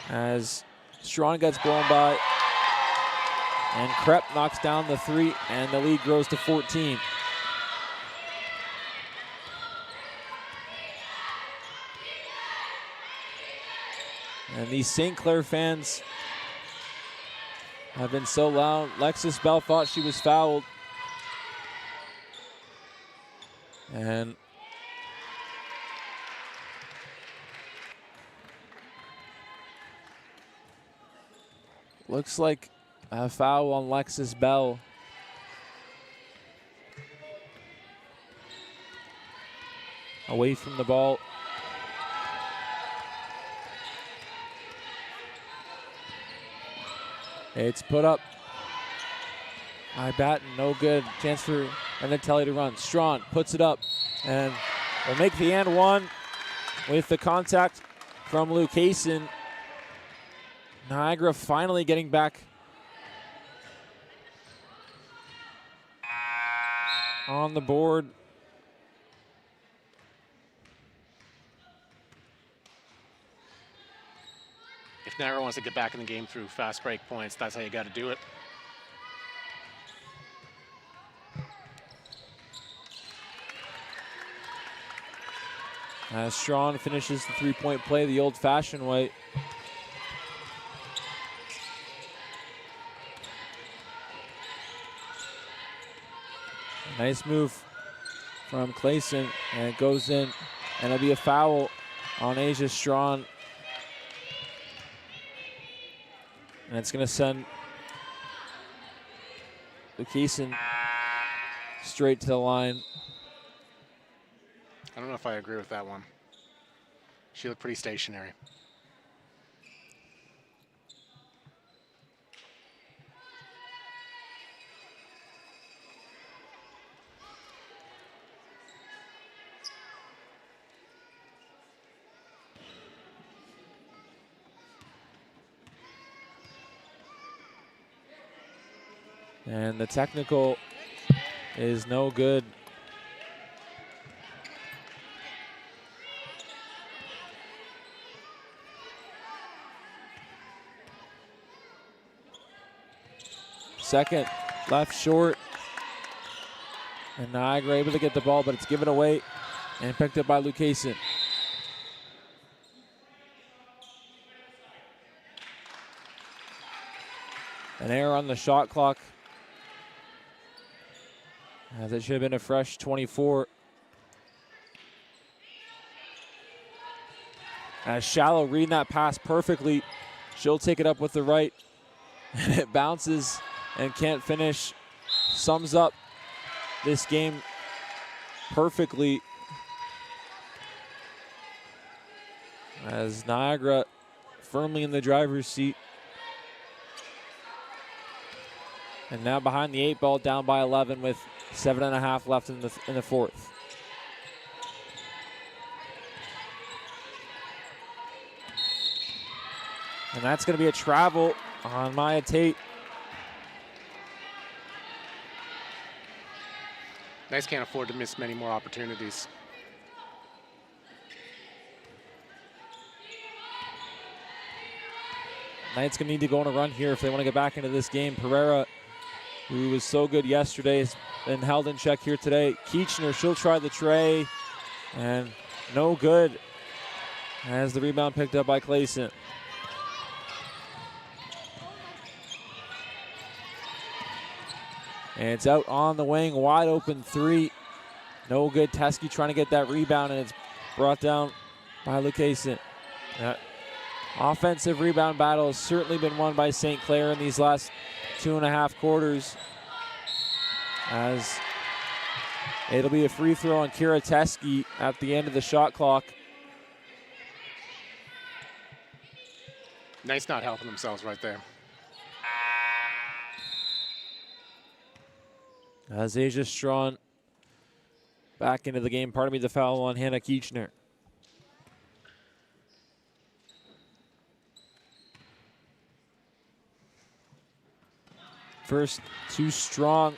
Speaker 1: as Strawn gets blown by, and Krepp knocks down the 3, and the lead grows to 14. And these St. Clair fans have been so loud. Lexis Bell thought she was fouled. And looks like a foul on Lexis Bell. Away from the ball. It's put up by Batten, no good. Chance for Anatelli to run. Strawn puts it up and will make the and one with the contact from Lucasen. Niagara finally getting back on the board.
Speaker 2: If Niagara wants to get back in the game through fast break points, that's how you got to do it.
Speaker 1: As Strawn finishes the three-point play the old-fashioned way. Nice move from Clayson, and it goes in, and it'll be a foul on Asia Strawn. And it's going to send Lucasen straight to the line.
Speaker 2: I don't know if I agree with that one. She looked pretty stationary.
Speaker 1: And the technical is no good. Second, left short. And Niagara able to get the ball, but it's given away and picked up by Lucasen. An error on the shot clock. As it should have been a fresh 24. As Shallow reading that pass perfectly. She'll take it up with the right. And it bounces and can't finish. Sums up this game perfectly. As Niagara firmly in the driver's seat. And now behind the 8 ball, down by 11 with 7.5 left in the fourth. And that's going to be a travel on Maya Tate.
Speaker 2: Knights can't afford to miss many more opportunities.
Speaker 1: Knights going to need to go on a run here if they want to get back into this game. Pereira, who was so good yesterday, has been held in check here today. Keechner, she'll try the tray, and no good as the rebound picked up by Clayson. And it's out on the wing, wide open 3. No good. Teskey trying to get that rebound, and it's brought down by Lucasen. That offensive rebound battle has certainly been won by St. Clair in these last 2.5 quarters. As it'll be a free throw on Kira Teskey at the end of the shot clock.
Speaker 2: Knights not helping themselves right there.
Speaker 1: As Asia Strawn back into the game. Pardon me, the foul on Hannah Keechner. First, too strong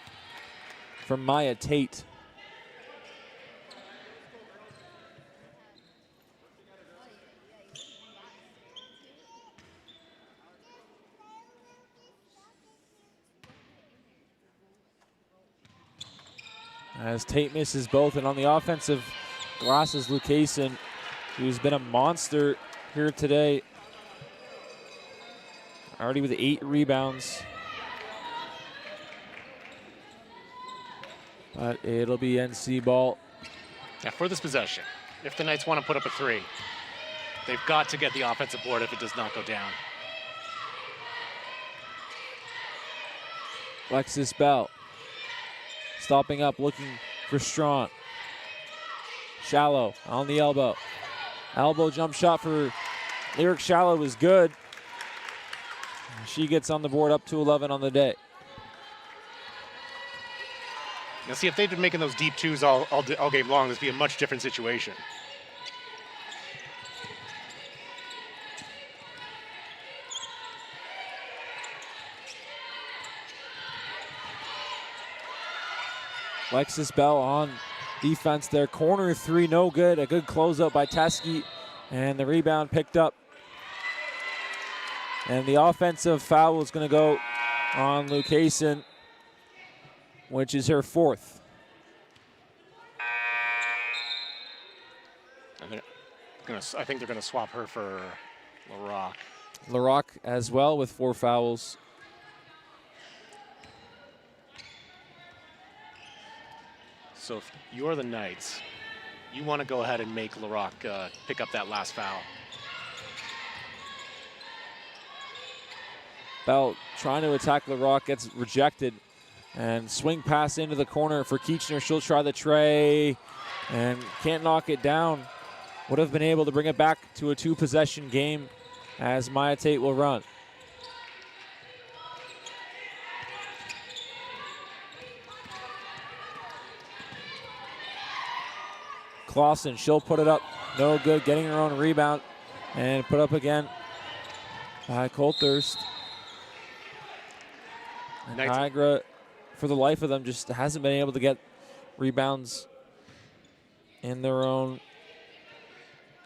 Speaker 1: from Maya Tate. As Tate misses both, and on the offensive glass is Lucasen, who's been a monster here today. Already with 8 rebounds. But it'll be NC ball.
Speaker 2: Now for this possession, if the Knights want to put up a 3, they've got to get the offensive board if it does not go down.
Speaker 1: Alexis Bell stopping up, looking for Strawn. Shallow on the elbow. Elbow jump shot for Lyric Shallow was good. She gets on the board, up to 11 on the day.
Speaker 2: Now see, if they'd been making those deep 2s all game long, this would be a much different situation.
Speaker 1: Alexis Bell on defense there. Corner 3, no good. A good closeout by Teskey, and the rebound picked up. And the offensive foul is going to go on Lucasen, which is her 4th.
Speaker 2: I think they're going to swap her for LaRock.
Speaker 1: LaRock as well with 4 fouls.
Speaker 2: So if you're the Knights, you want to go ahead and make LaRock pick up that last foul.
Speaker 1: Bell trying to attack LaRock, gets rejected. And swing pass into the corner for Keechner. She'll try the tray and can't knock it down. Would have been able to bring it back to a 2-possession game as Maya Tate will run. Clausen, she'll put it up. No good, getting her own rebound. And put up again by Colthurst. Niagara, for the life of them, just hasn't been able to get rebounds in their own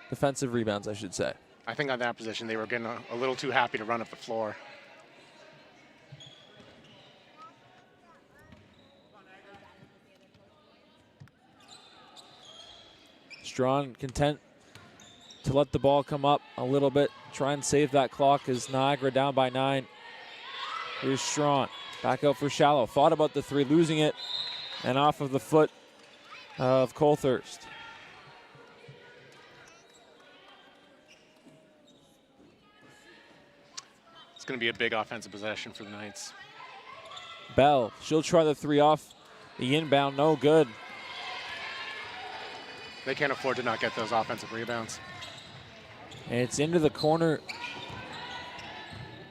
Speaker 1: defensive rebounds, I should say.
Speaker 2: I think on that position, they were getting a little too happy to run up the floor.
Speaker 1: Strong, content to let the ball come up a little bit. Try and save that clock as Niagara down by 9. Here's Strawn. Back out for Shallow. Thought about the 3, losing it. And off of the foot of Colthurst.
Speaker 2: It's going to be a big offensive possession for the Knights.
Speaker 1: Bell, she'll try the 3 off the inbound. No good.
Speaker 2: They can't afford to not get those offensive rebounds.
Speaker 1: And it's into the corner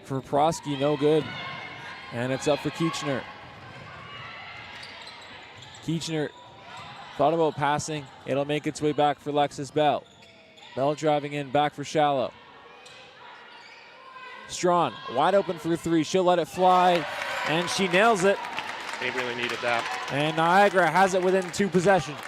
Speaker 1: for Prosky. No good. And it's up for Keechner. Keechner thought about passing. It'll make its way back for Lexus Bell. Bell driving in, back for Shallow. Strawn, wide open for 3. She'll let it fly, and she nails it.
Speaker 2: They really needed that.
Speaker 1: And Niagara has it within 2 possessions.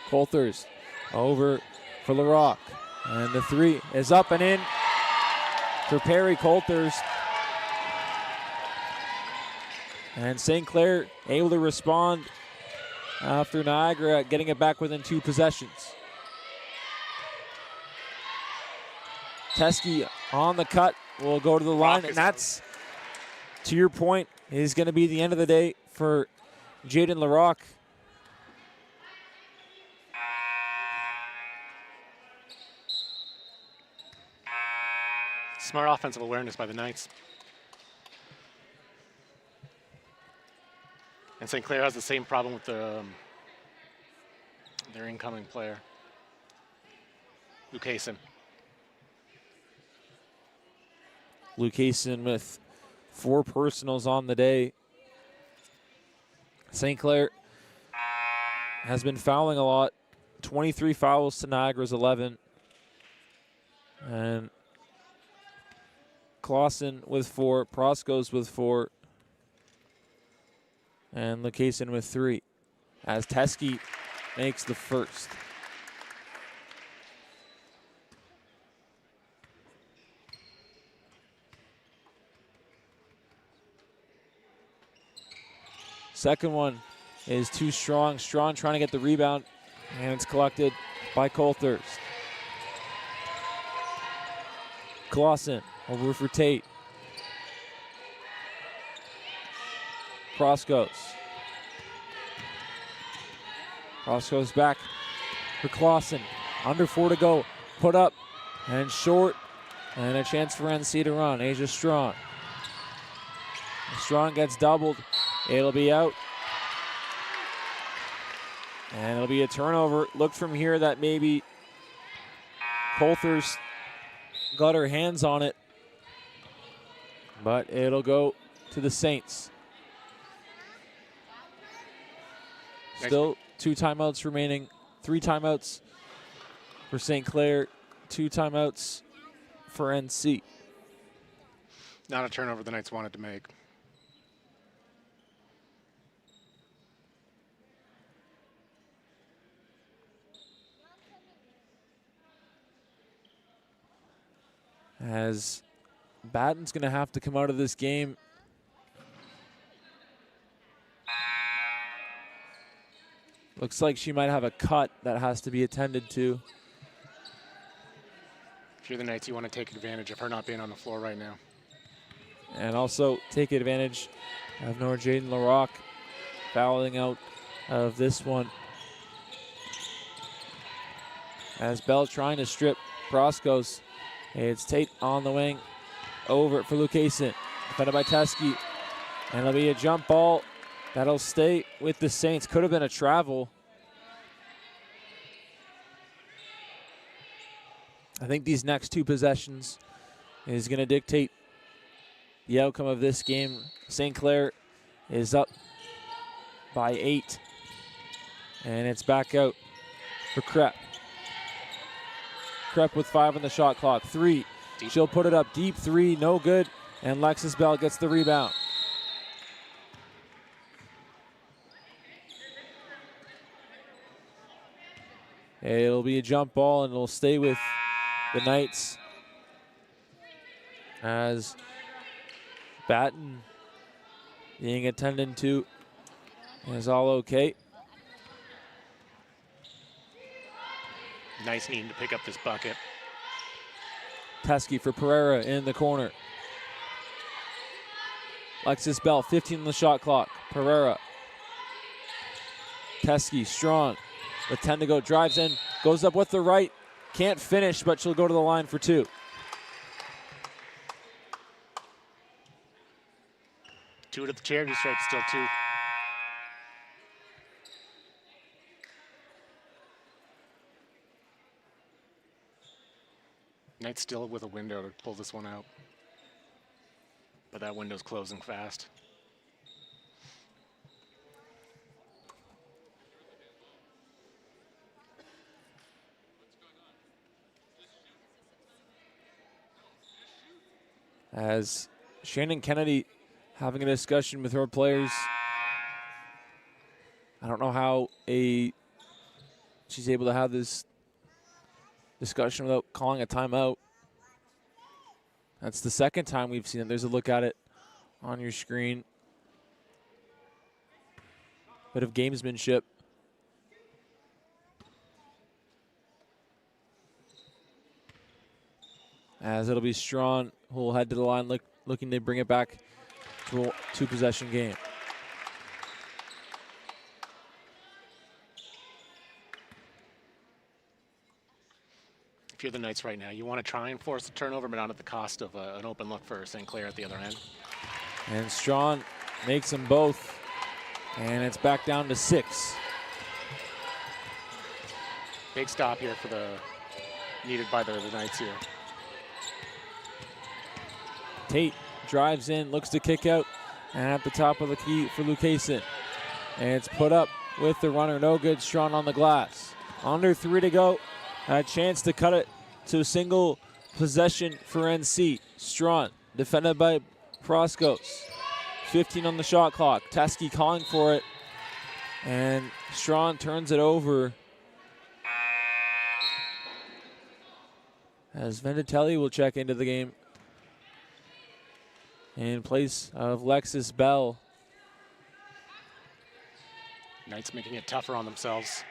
Speaker 1: Colthurst over for LaRock. And the 3 is up and in for Perry Colthurst. And St. Clair able to respond after Niagara getting it back within 2 possessions. Teskey on the cut will go to the line, and that's, to your point, is going to be the end of the day for Jaden LaRock.
Speaker 2: Smart offensive awareness by the Knights. And St. Clair has the same problem with their incoming player, Lucasen.
Speaker 1: Lucasen with 4 personals on the day. St. Clair has been fouling a lot. 23 fouls to Niagara's 11. And Clausen with 4, Proskos with 4, and Lucasen with 3, as Teskey makes the first. Second one is too strong. Strong trying to get the rebound, and it's collected by Colthurst. Clausen over for Tate. Proskos. Proskos back for Clausen. Under 4 to go. Put up and short. And a chance for NC to run. Asia Strong. Strong gets doubled. It'll be out. And it'll be a turnover. Look from here that maybe Colthurst got her hands on it. But it'll go to the Saints. Still 2 timeouts remaining. 3 timeouts for St. Clair. 2 timeouts for NC.
Speaker 2: Not a turnover the Knights wanted to make.
Speaker 1: As Batten's going to have to come out of this game. Looks like she might have a cut that has to be attended to.
Speaker 2: If you're the Knights, you want to take advantage of her not being on the floor right now.
Speaker 1: And also take advantage of Jaden LaRock fouling out of this one. as Bell trying to strip Proskos. It's Tate on the wing. Over for Lucasen. Defended by Teske. And it'll be a jump ball that'll stay with the Saints. Could have been a travel. I think these next two possessions is going to dictate the outcome of this game. St. Clair is up by 8. And it's back out for Krepp. Krepp with 5 on the shot clock. 3.
Speaker 2: Deep.
Speaker 1: She'll put it up deep. 3, no good. And Lexus Bell gets the rebound. It'll be a jump ball, and it'll stay with the Knights as Batten being attended to is all okay.
Speaker 2: Nice needing to pick up this bucket.
Speaker 1: Teske for Pereira in the corner. Lexus Bell, 15 on the shot clock. Pereira. Teske, strong. With 10 to go, drives in, goes up with the right. Can't finish, but she'll go to the line for 2.
Speaker 2: Two at the charity stripe, still 2. Knights still with a window to pull this one out. But that window's closing fast.
Speaker 1: As Shannon Kennedy having a discussion with her players. I don't know how she's able to have this discussion without calling a timeout. That's the second time we've seen it. There's a look at it on your screen. Bit of gamesmanship. As it'll be Strawn who will head to the line looking to bring it back to a 2-possession game.
Speaker 2: If you're the Knights right now, you want to try and force a turnover, but not at the cost of an open look for St. Clair at the other end.
Speaker 1: And Strawn makes them both, and it's back down to 6.
Speaker 2: Big stop here for needed by the Knights here.
Speaker 1: Tate drives in, looks to kick out, and at the top of the key for Lucasen. And it's put up with the runner, no good. Strawn on the glass. Under 3 to go. A chance to cut it to a single possession for NC. Strawn, defended by Proskos. 15 on the shot clock. Teske calling for it. And Strawn turns it over. As Venditelli will check into the game in place of Lexus Bell.
Speaker 2: Knights making it tougher on themselves.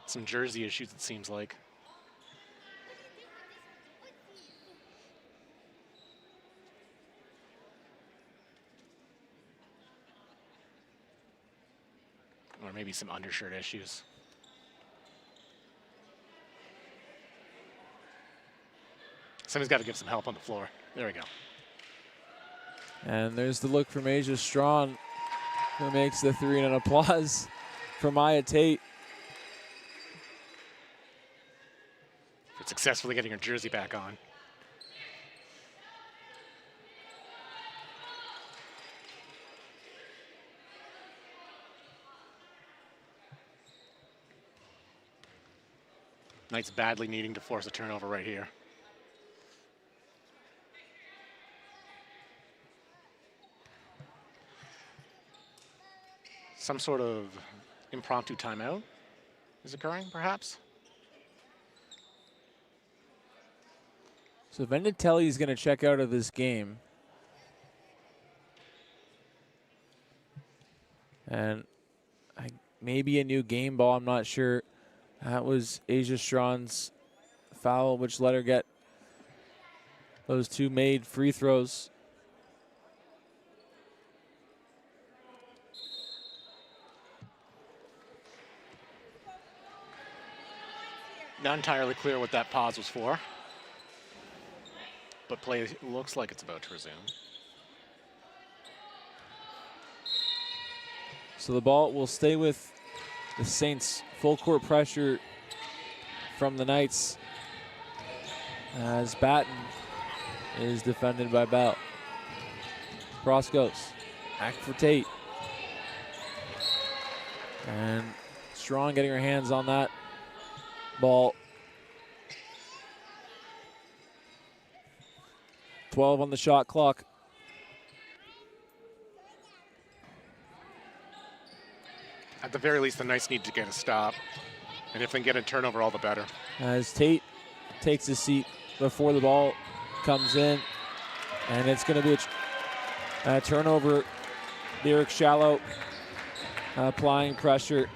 Speaker 2: Some jersey issues, it seems like. Or maybe some undershirt issues. Somebody's got to give some help on the floor. There we go.
Speaker 1: And there's the look from Asia Strawn, who makes the 3, and an applause for Maya Tate.
Speaker 2: For successfully getting her jersey back on. Knights badly needing to force a turnover right here. Some sort of impromptu timeout is occurring, perhaps?
Speaker 1: So Venditelli is going to check out of this game. And maybe a new game ball, I'm not sure. That was Asia Strawn's foul, which let her get those two made free throws.
Speaker 2: Not entirely clear what that pause was for, but play looks like it's about to resume.
Speaker 1: So the ball will stay with the Saints. Full court pressure from the Knights as Batten is defended by Bell. Cross goes. Back for Tate. And Strong getting her hands on that ball. 12 on the shot clock.
Speaker 2: At the very least, the Knights need to get a stop. And if they can get a turnover, all the better.
Speaker 1: As Tate takes his seat before the ball comes in. And it's going to be a turnover. Derek Shallow applying pressure.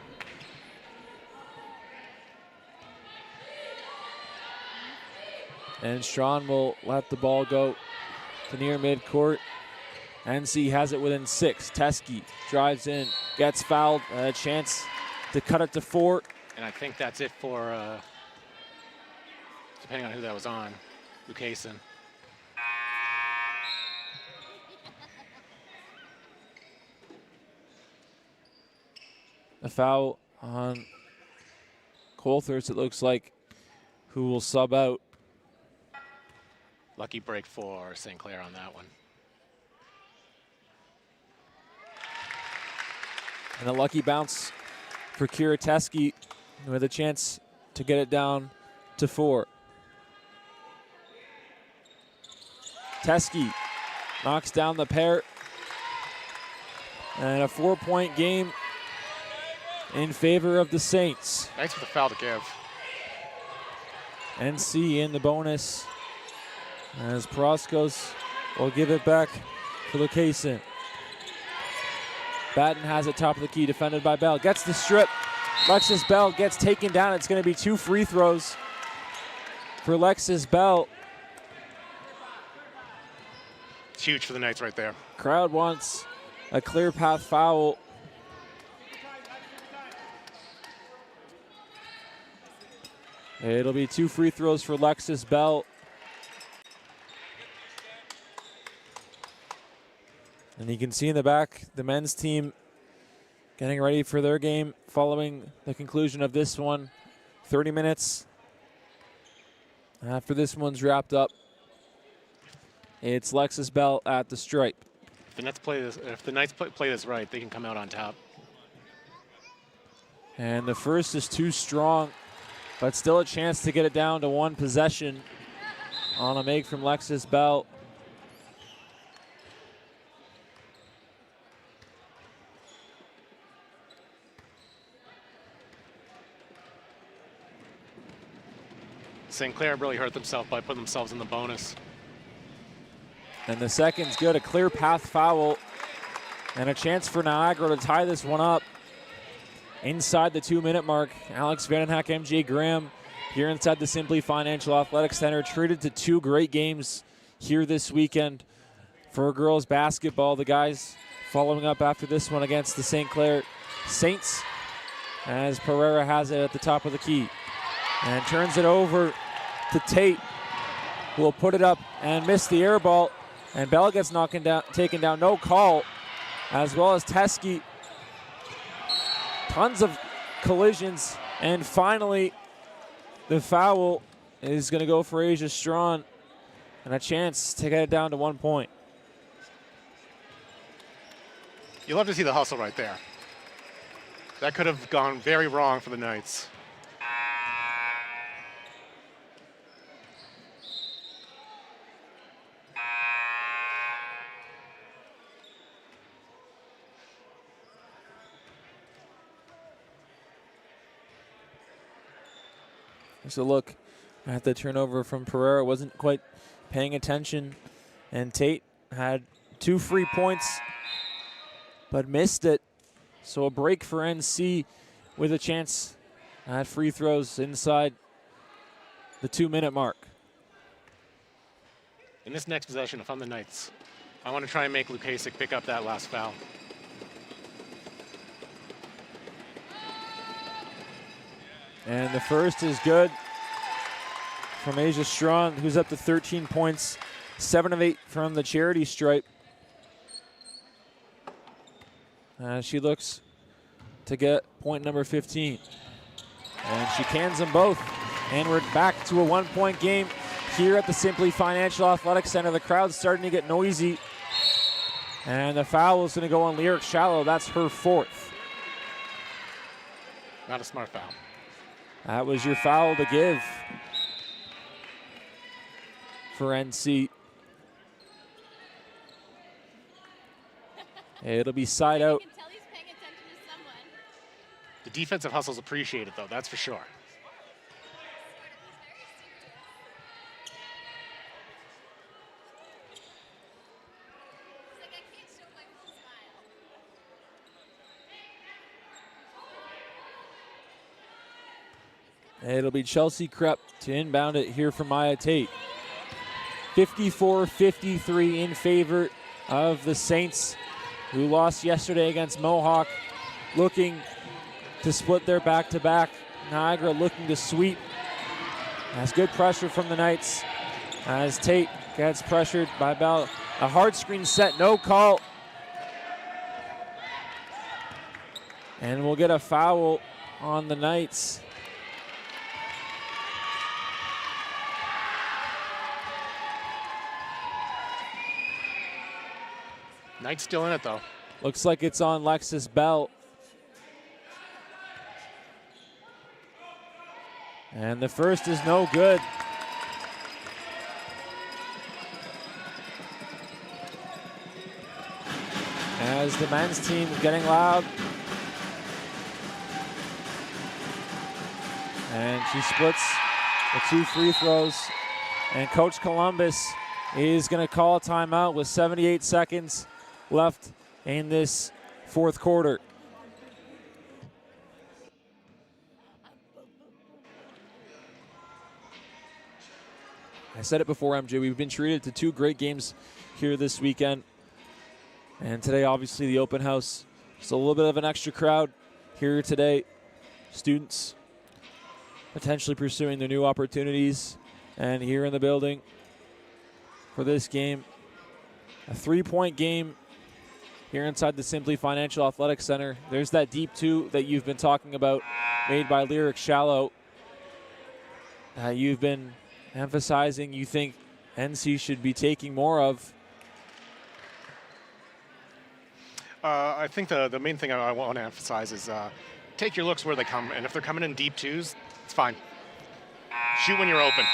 Speaker 1: And Strawn will let the ball go to near midcourt. NC has it within 6. Teskey drives in, gets fouled, a chance to cut it to 4.
Speaker 2: And I think that's it for, depending on who that was on, Lucasen.
Speaker 1: A foul on Colthurst, it looks like, who will sub out.
Speaker 2: Lucky break for St. Clair on that one.
Speaker 1: And a lucky bounce for Kira Teskey with a chance to get it down to 4. Teskey knocks down the pair. And a 4-point game in favor of the Saints.
Speaker 2: Nice with the foul to give.
Speaker 1: NC in the bonus as Proskos will give it back for Lucasen. Batten has it top of the key, defended by Bell. Gets the strip. Lexus Bell gets taken down. It's going to be 2 free throws for Lexus Bell.
Speaker 2: It's huge for the Knights right there.
Speaker 1: Crowd wants a clear path foul. It'll be 2 free throws for Lexus Bell. And you can see in the back the men's team getting ready for their game following the conclusion of this one. 30 minutes after this one's wrapped up. It's Lexus Bell at the stripe.
Speaker 2: If the Knights play this right, they can come out on top.
Speaker 1: And the first is too strong, but still a chance to get it down to 1 possession on a make from Lexus Bell.
Speaker 2: St. Clair really hurt themselves by putting themselves in the bonus.
Speaker 1: And the second's good, a clear path foul. And a chance for Niagara to tie this one up. Inside the 2-minute mark, Alex Vandenhack, MJ Graham here inside the Simply Financial Athletic Center, treated to 2 great games here this weekend for girls basketball. The guys following up after this one against the St. Clair Saints as Pereira has it at the top of the key and turns it over to Tate, who will put it up and miss the air ball. And Bell gets taken down, no call, as well as Teskey. Tons of collisions, and finally the foul is going to go for Asia Strawn, and a chance to get it down to 1 point.
Speaker 2: You love to see the hustle right there. That could have gone very wrong for the Knights.
Speaker 1: So look at the turnover from Pereira. Wasn't quite paying attention. And Tate had 2 free points, but missed it. So a break for NC with a chance at free throws inside the 2-minute mark.
Speaker 2: in this next possession, if I'm the Knights, I want to try and make Lukasic pick up that last foul.
Speaker 1: And the first is good from Asia Strong, who's up to 13 points, 7 of 8 from the charity stripe. She looks to get point number 15. And she cans them both. And we're back to a 1-point game here at the Simply Financial Athletic Center. The crowd's starting to get noisy. And the foul is going to go on Lyric Shallow. That's her 4th.
Speaker 2: Not a smart foul.
Speaker 1: That was your foul to give for NC. It'll be side out.
Speaker 2: The defensive hustle's appreciated, though, that's for sure.
Speaker 1: It'll be Chelsea Krepp to inbound it here for Maya Tate. 54-53 in favor of the Saints, who lost yesterday against Mohawk, looking to split their back-to-back. Niagara looking to sweep. That's good pressure from the Knights as Tate gets pressured by Bell. A hard screen set, no call. And we'll get a foul on the Knights.
Speaker 2: Knight's still in it, though.
Speaker 1: Looks like it's on Lexus Bell. And the first is no good. As the men's team is getting loud. And she splits the 2 free throws. And Coach Columbus is going to call a timeout with 78 seconds left in this 4th quarter. I said it before, MJ, we've been treated to 2 great games here this weekend. And today, obviously, the open house. So a little bit of an extra crowd here today. Students potentially pursuing their new opportunities. And here in the building for this game, a 3-point game here inside the Simply Financial Athletic Center. There's that deep 2 that you've been talking about, made by Lyric Shallow. You've been emphasizing you think NC should be taking more of.
Speaker 2: I think the main thing I want to emphasize is take your looks where they come, and if they're coming in deep 2s, it's fine. Shoot when you're open.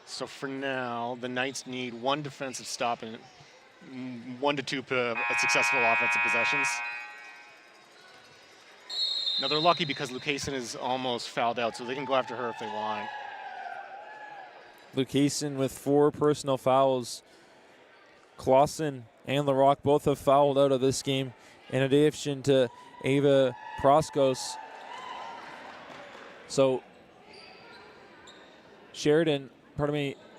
Speaker 2: So for now, the Knights need 1 defensive stop and 1 to 2 successful offensive possessions. Now they're lucky because Lucasen is almost fouled out, so they can go after her if they want.
Speaker 1: Lucasen with 4 personal fouls. Clausen and LaRock both have fouled out of this game, in addition to Ava Proskos. So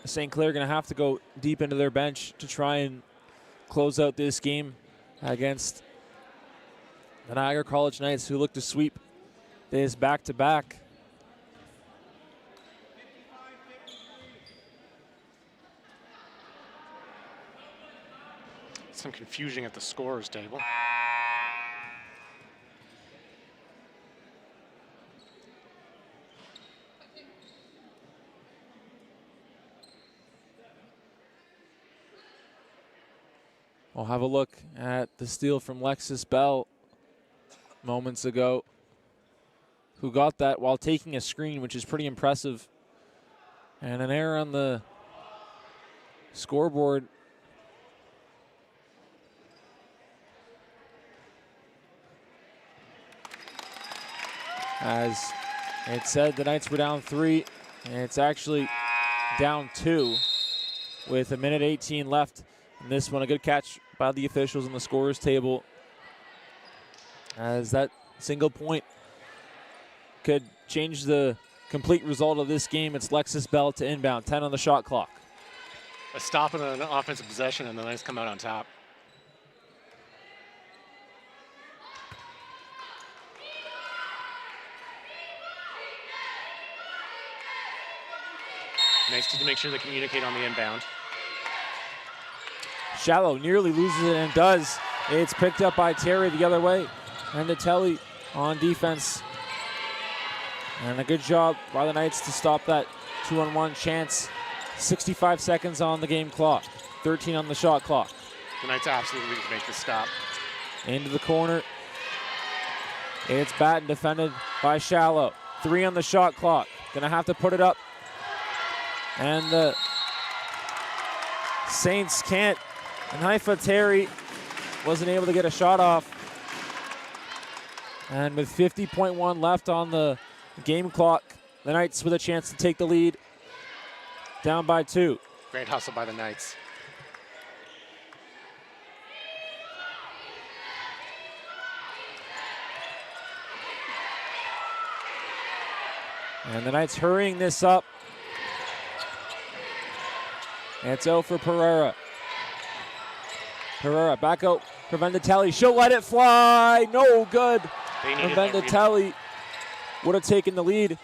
Speaker 1: St. Clair going to have to go deep into their bench to try and close out this game against the Niagara College Knights, who look to sweep this back-to-back.
Speaker 2: Some confusion at the scorer's table.
Speaker 1: We'll have a look at the steal from Lexus Bell moments ago, who got that while taking a screen, which is pretty impressive. And an error on the scoreboard. As it said, the Knights were down 3, and it's actually down 2 with 1:18 left in this one. A good catch by the officials on the scorer's table, as that single point could change the complete result of this game. It's Lexus Bell to inbound, 10 on the shot clock.
Speaker 2: A stop and an offensive possession, and the Knights come out on top. Nice to make sure they communicate on the inbound.
Speaker 1: Shallow nearly loses it and does. It's picked up by Terry the other way. And Telly on defense. And a good job by the Knights to stop that 2-on-1 chance. 65 seconds on the game clock. 13 on the shot clock.
Speaker 2: The Knights absolutely need to make this stop.
Speaker 1: Into the corner. It's Batten defended by Shallow. 3 on the shot clock. Gonna have to put it up. And the Saints can't. And Haifa Terry wasn't able to get a shot off. And with 50.1 left on the game clock, the Knights with a chance to take the lead. Down by 2.
Speaker 2: Great hustle by the Knights.
Speaker 1: And the Knights hurrying this up. And it's out for Pereira. Pereira back out for Vendatelli. She'll let it fly. No good. And Vendatelli would have taken the lead.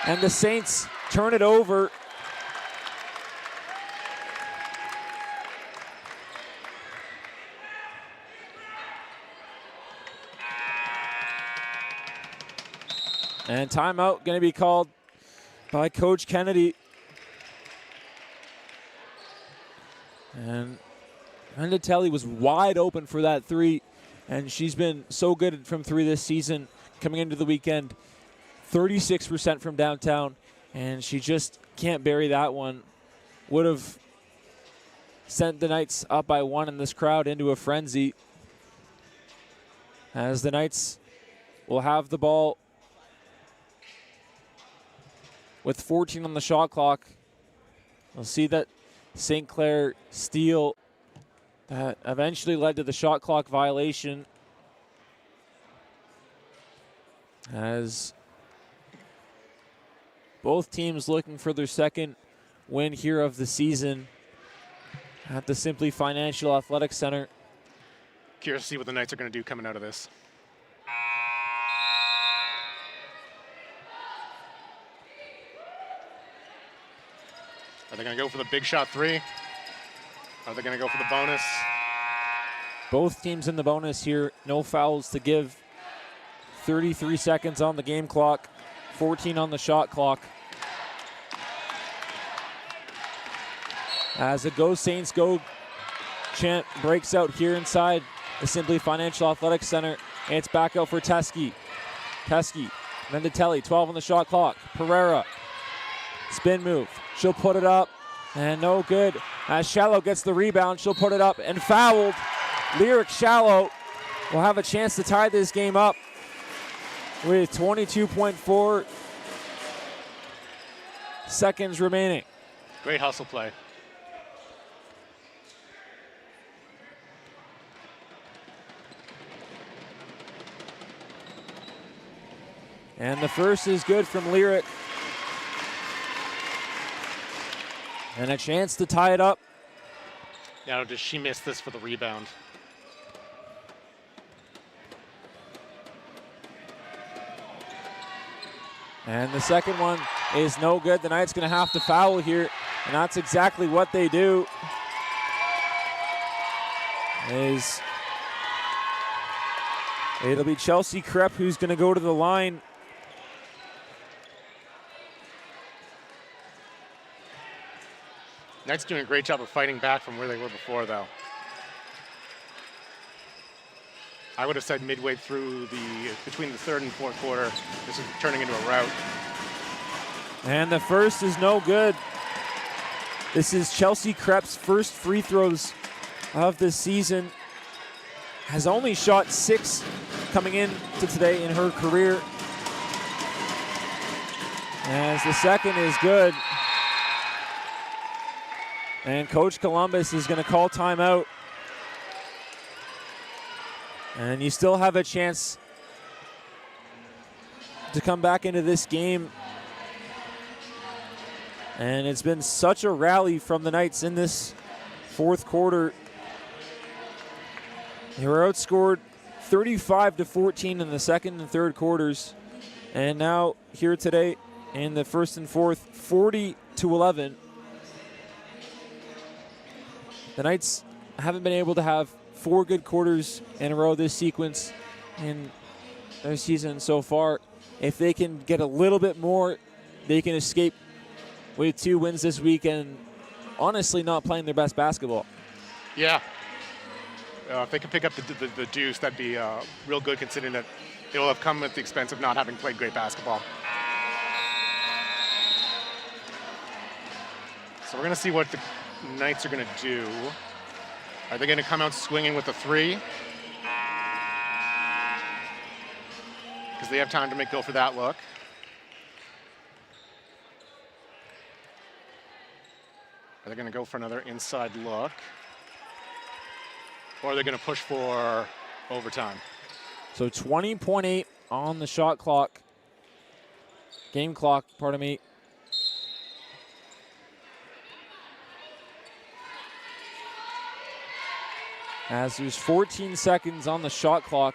Speaker 1: And the Saints turn it over. And timeout going to be called by Coach Kennedy. And Vendatelli was wide open for that 3, and she's been so good from 3 this season. Coming into the weekend, 36% from downtown, and she just can't bury that one. Would have sent the Knights up by 1 and this crowd into a frenzy, as the Knights will have the ball with 14 on the shot clock. We'll see that St. Clair steal that eventually led to the shot clock violation, as both teams looking for their second win here of the season at the Simply Financial Athletic Center.
Speaker 2: Curious to see what the Knights are going to do coming out of this. Are they going to go for the big shot 3? Are they going to go for the bonus?
Speaker 1: Both teams in the bonus here. No fouls to give. 33 seconds on the game clock. 14 on the shot clock. As a Go Saints Go chant breaks out here inside the Simply Financial Athletic Center. And it's back out for Teske. Teske, Vendatelli, 12 on the shot clock. Pereira, spin move. She'll put it up, and no good. As Shallow gets the rebound, she'll put it up and fouled. Lyric Shallow will have a chance to tie this game up with 22.4 seconds remaining.
Speaker 2: Great hustle play.
Speaker 1: And the first is good from Lyric. And a chance to tie it up.
Speaker 2: Now, does she miss this for the rebound?
Speaker 1: And the second one is no good. The Knights going to have to foul here, and that's exactly what they do. It'll be Chelsea Krepp who's going to go to the line.
Speaker 2: Knights doing a great job of fighting back from where they were before, though. I would have said midway through between the third and fourth quarter, this is turning into a rout.
Speaker 1: And the first is no good. This is Chelsea Krepp's first free throws of the season. Has only shot 6 coming into today in her career. As the second is good. And Coach Columbus is going to call timeout. And you still have a chance to come back into this game And it's been such a rally from the Knights in this fourth quarter. They were outscored 35-14 in the second and third quarters. And now here today in the first and fourth, 40-11. The Knights haven't been able to have 4 good quarters in a row this sequence in their season so far. If they can get a little bit more, they can escape with 2 wins this week and honestly not playing their best basketball.
Speaker 2: Yeah. If they can pick up the deuce, that'd be real good, considering that it will have come at the expense of not having played great basketball. So we're going to see what the Knights are going to do. Are they going to come out swinging with a 3? Because they have time to go for that look. Are they going to go for another inside look? Or are they going to push for overtime?
Speaker 1: So 20.8 on the shot clock. Game clock, pardon me. As there's 14 seconds on the shot clock.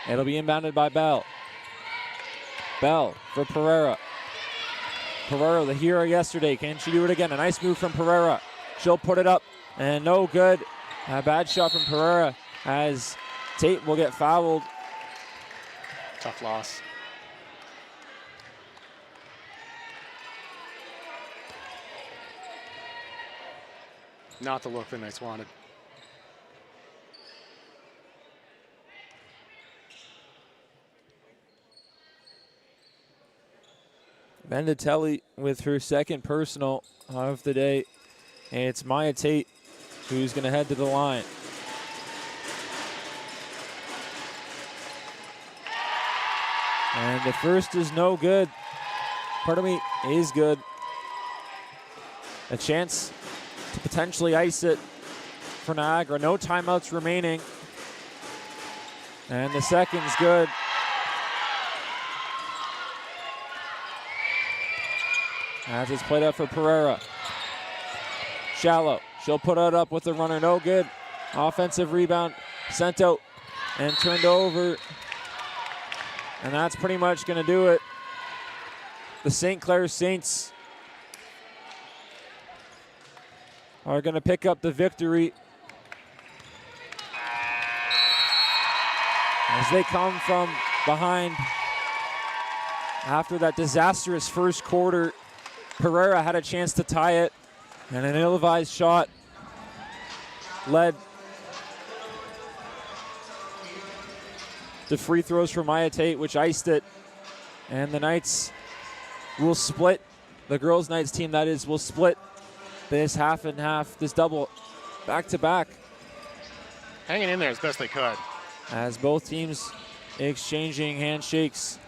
Speaker 1: It'll be inbounded by Bell. Bell for Pereira. Pereira, the hero yesterday. Can she do it again? A nice move from Pereira. She'll put it up, and no good. A bad shot from Pereira as Tate will get fouled.
Speaker 2: Tough loss. Not the look the Knights wanted.
Speaker 1: Venditelli with her second personal of the day. And it's Maya Tate who's going to head to the line. And the first is no good. Pardon me, is good. A chance to potentially ice it for Niagara. No timeouts remaining. And the second's good. As it's played out for Pereira. Shallow. She'll put it up with the runner. No good. Offensive rebound sent out and turned over. And that's pretty much going to do it. The St. Clair Saints are going to pick up the victory as they come from behind after that disastrous first quarter. Pereira had a chance to tie it, and an ill-advised shot led to free throws for Maya Tate, which iced it. And the Knights will split, the girls' Knights team that is, will split this half and half, this double back-to-back.
Speaker 2: Hanging in there as best they could.
Speaker 1: As both teams exchanging handshakes.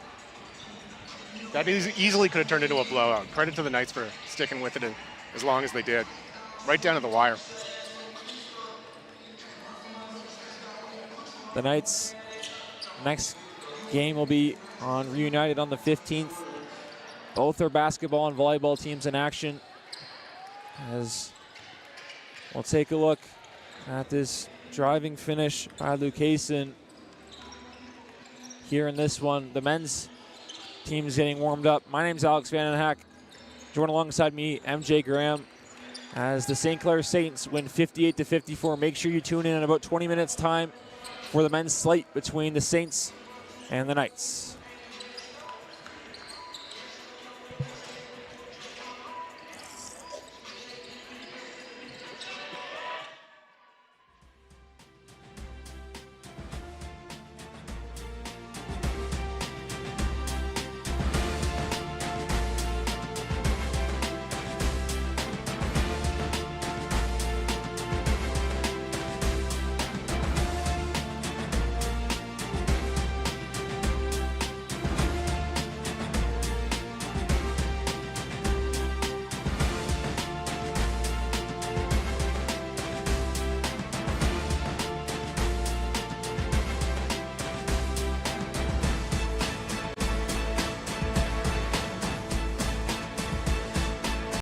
Speaker 2: That easily could have turned into a blowout. Credit to the Knights for sticking with it as long as they did. Right down to the wire.
Speaker 1: The Knights' next game will be on Reunited on the 15th. Both are basketball and volleyball teams in action. As we'll take a look at this driving finish by Lucasen here in this one. The men's team's getting warmed up. My name's Alex Van Den Hack. Join alongside me, MJ Graham, as the St. Clair Saints win 58-54. Make sure you tune in about 20 minutes time for the men's slate between the Saints and the Knights.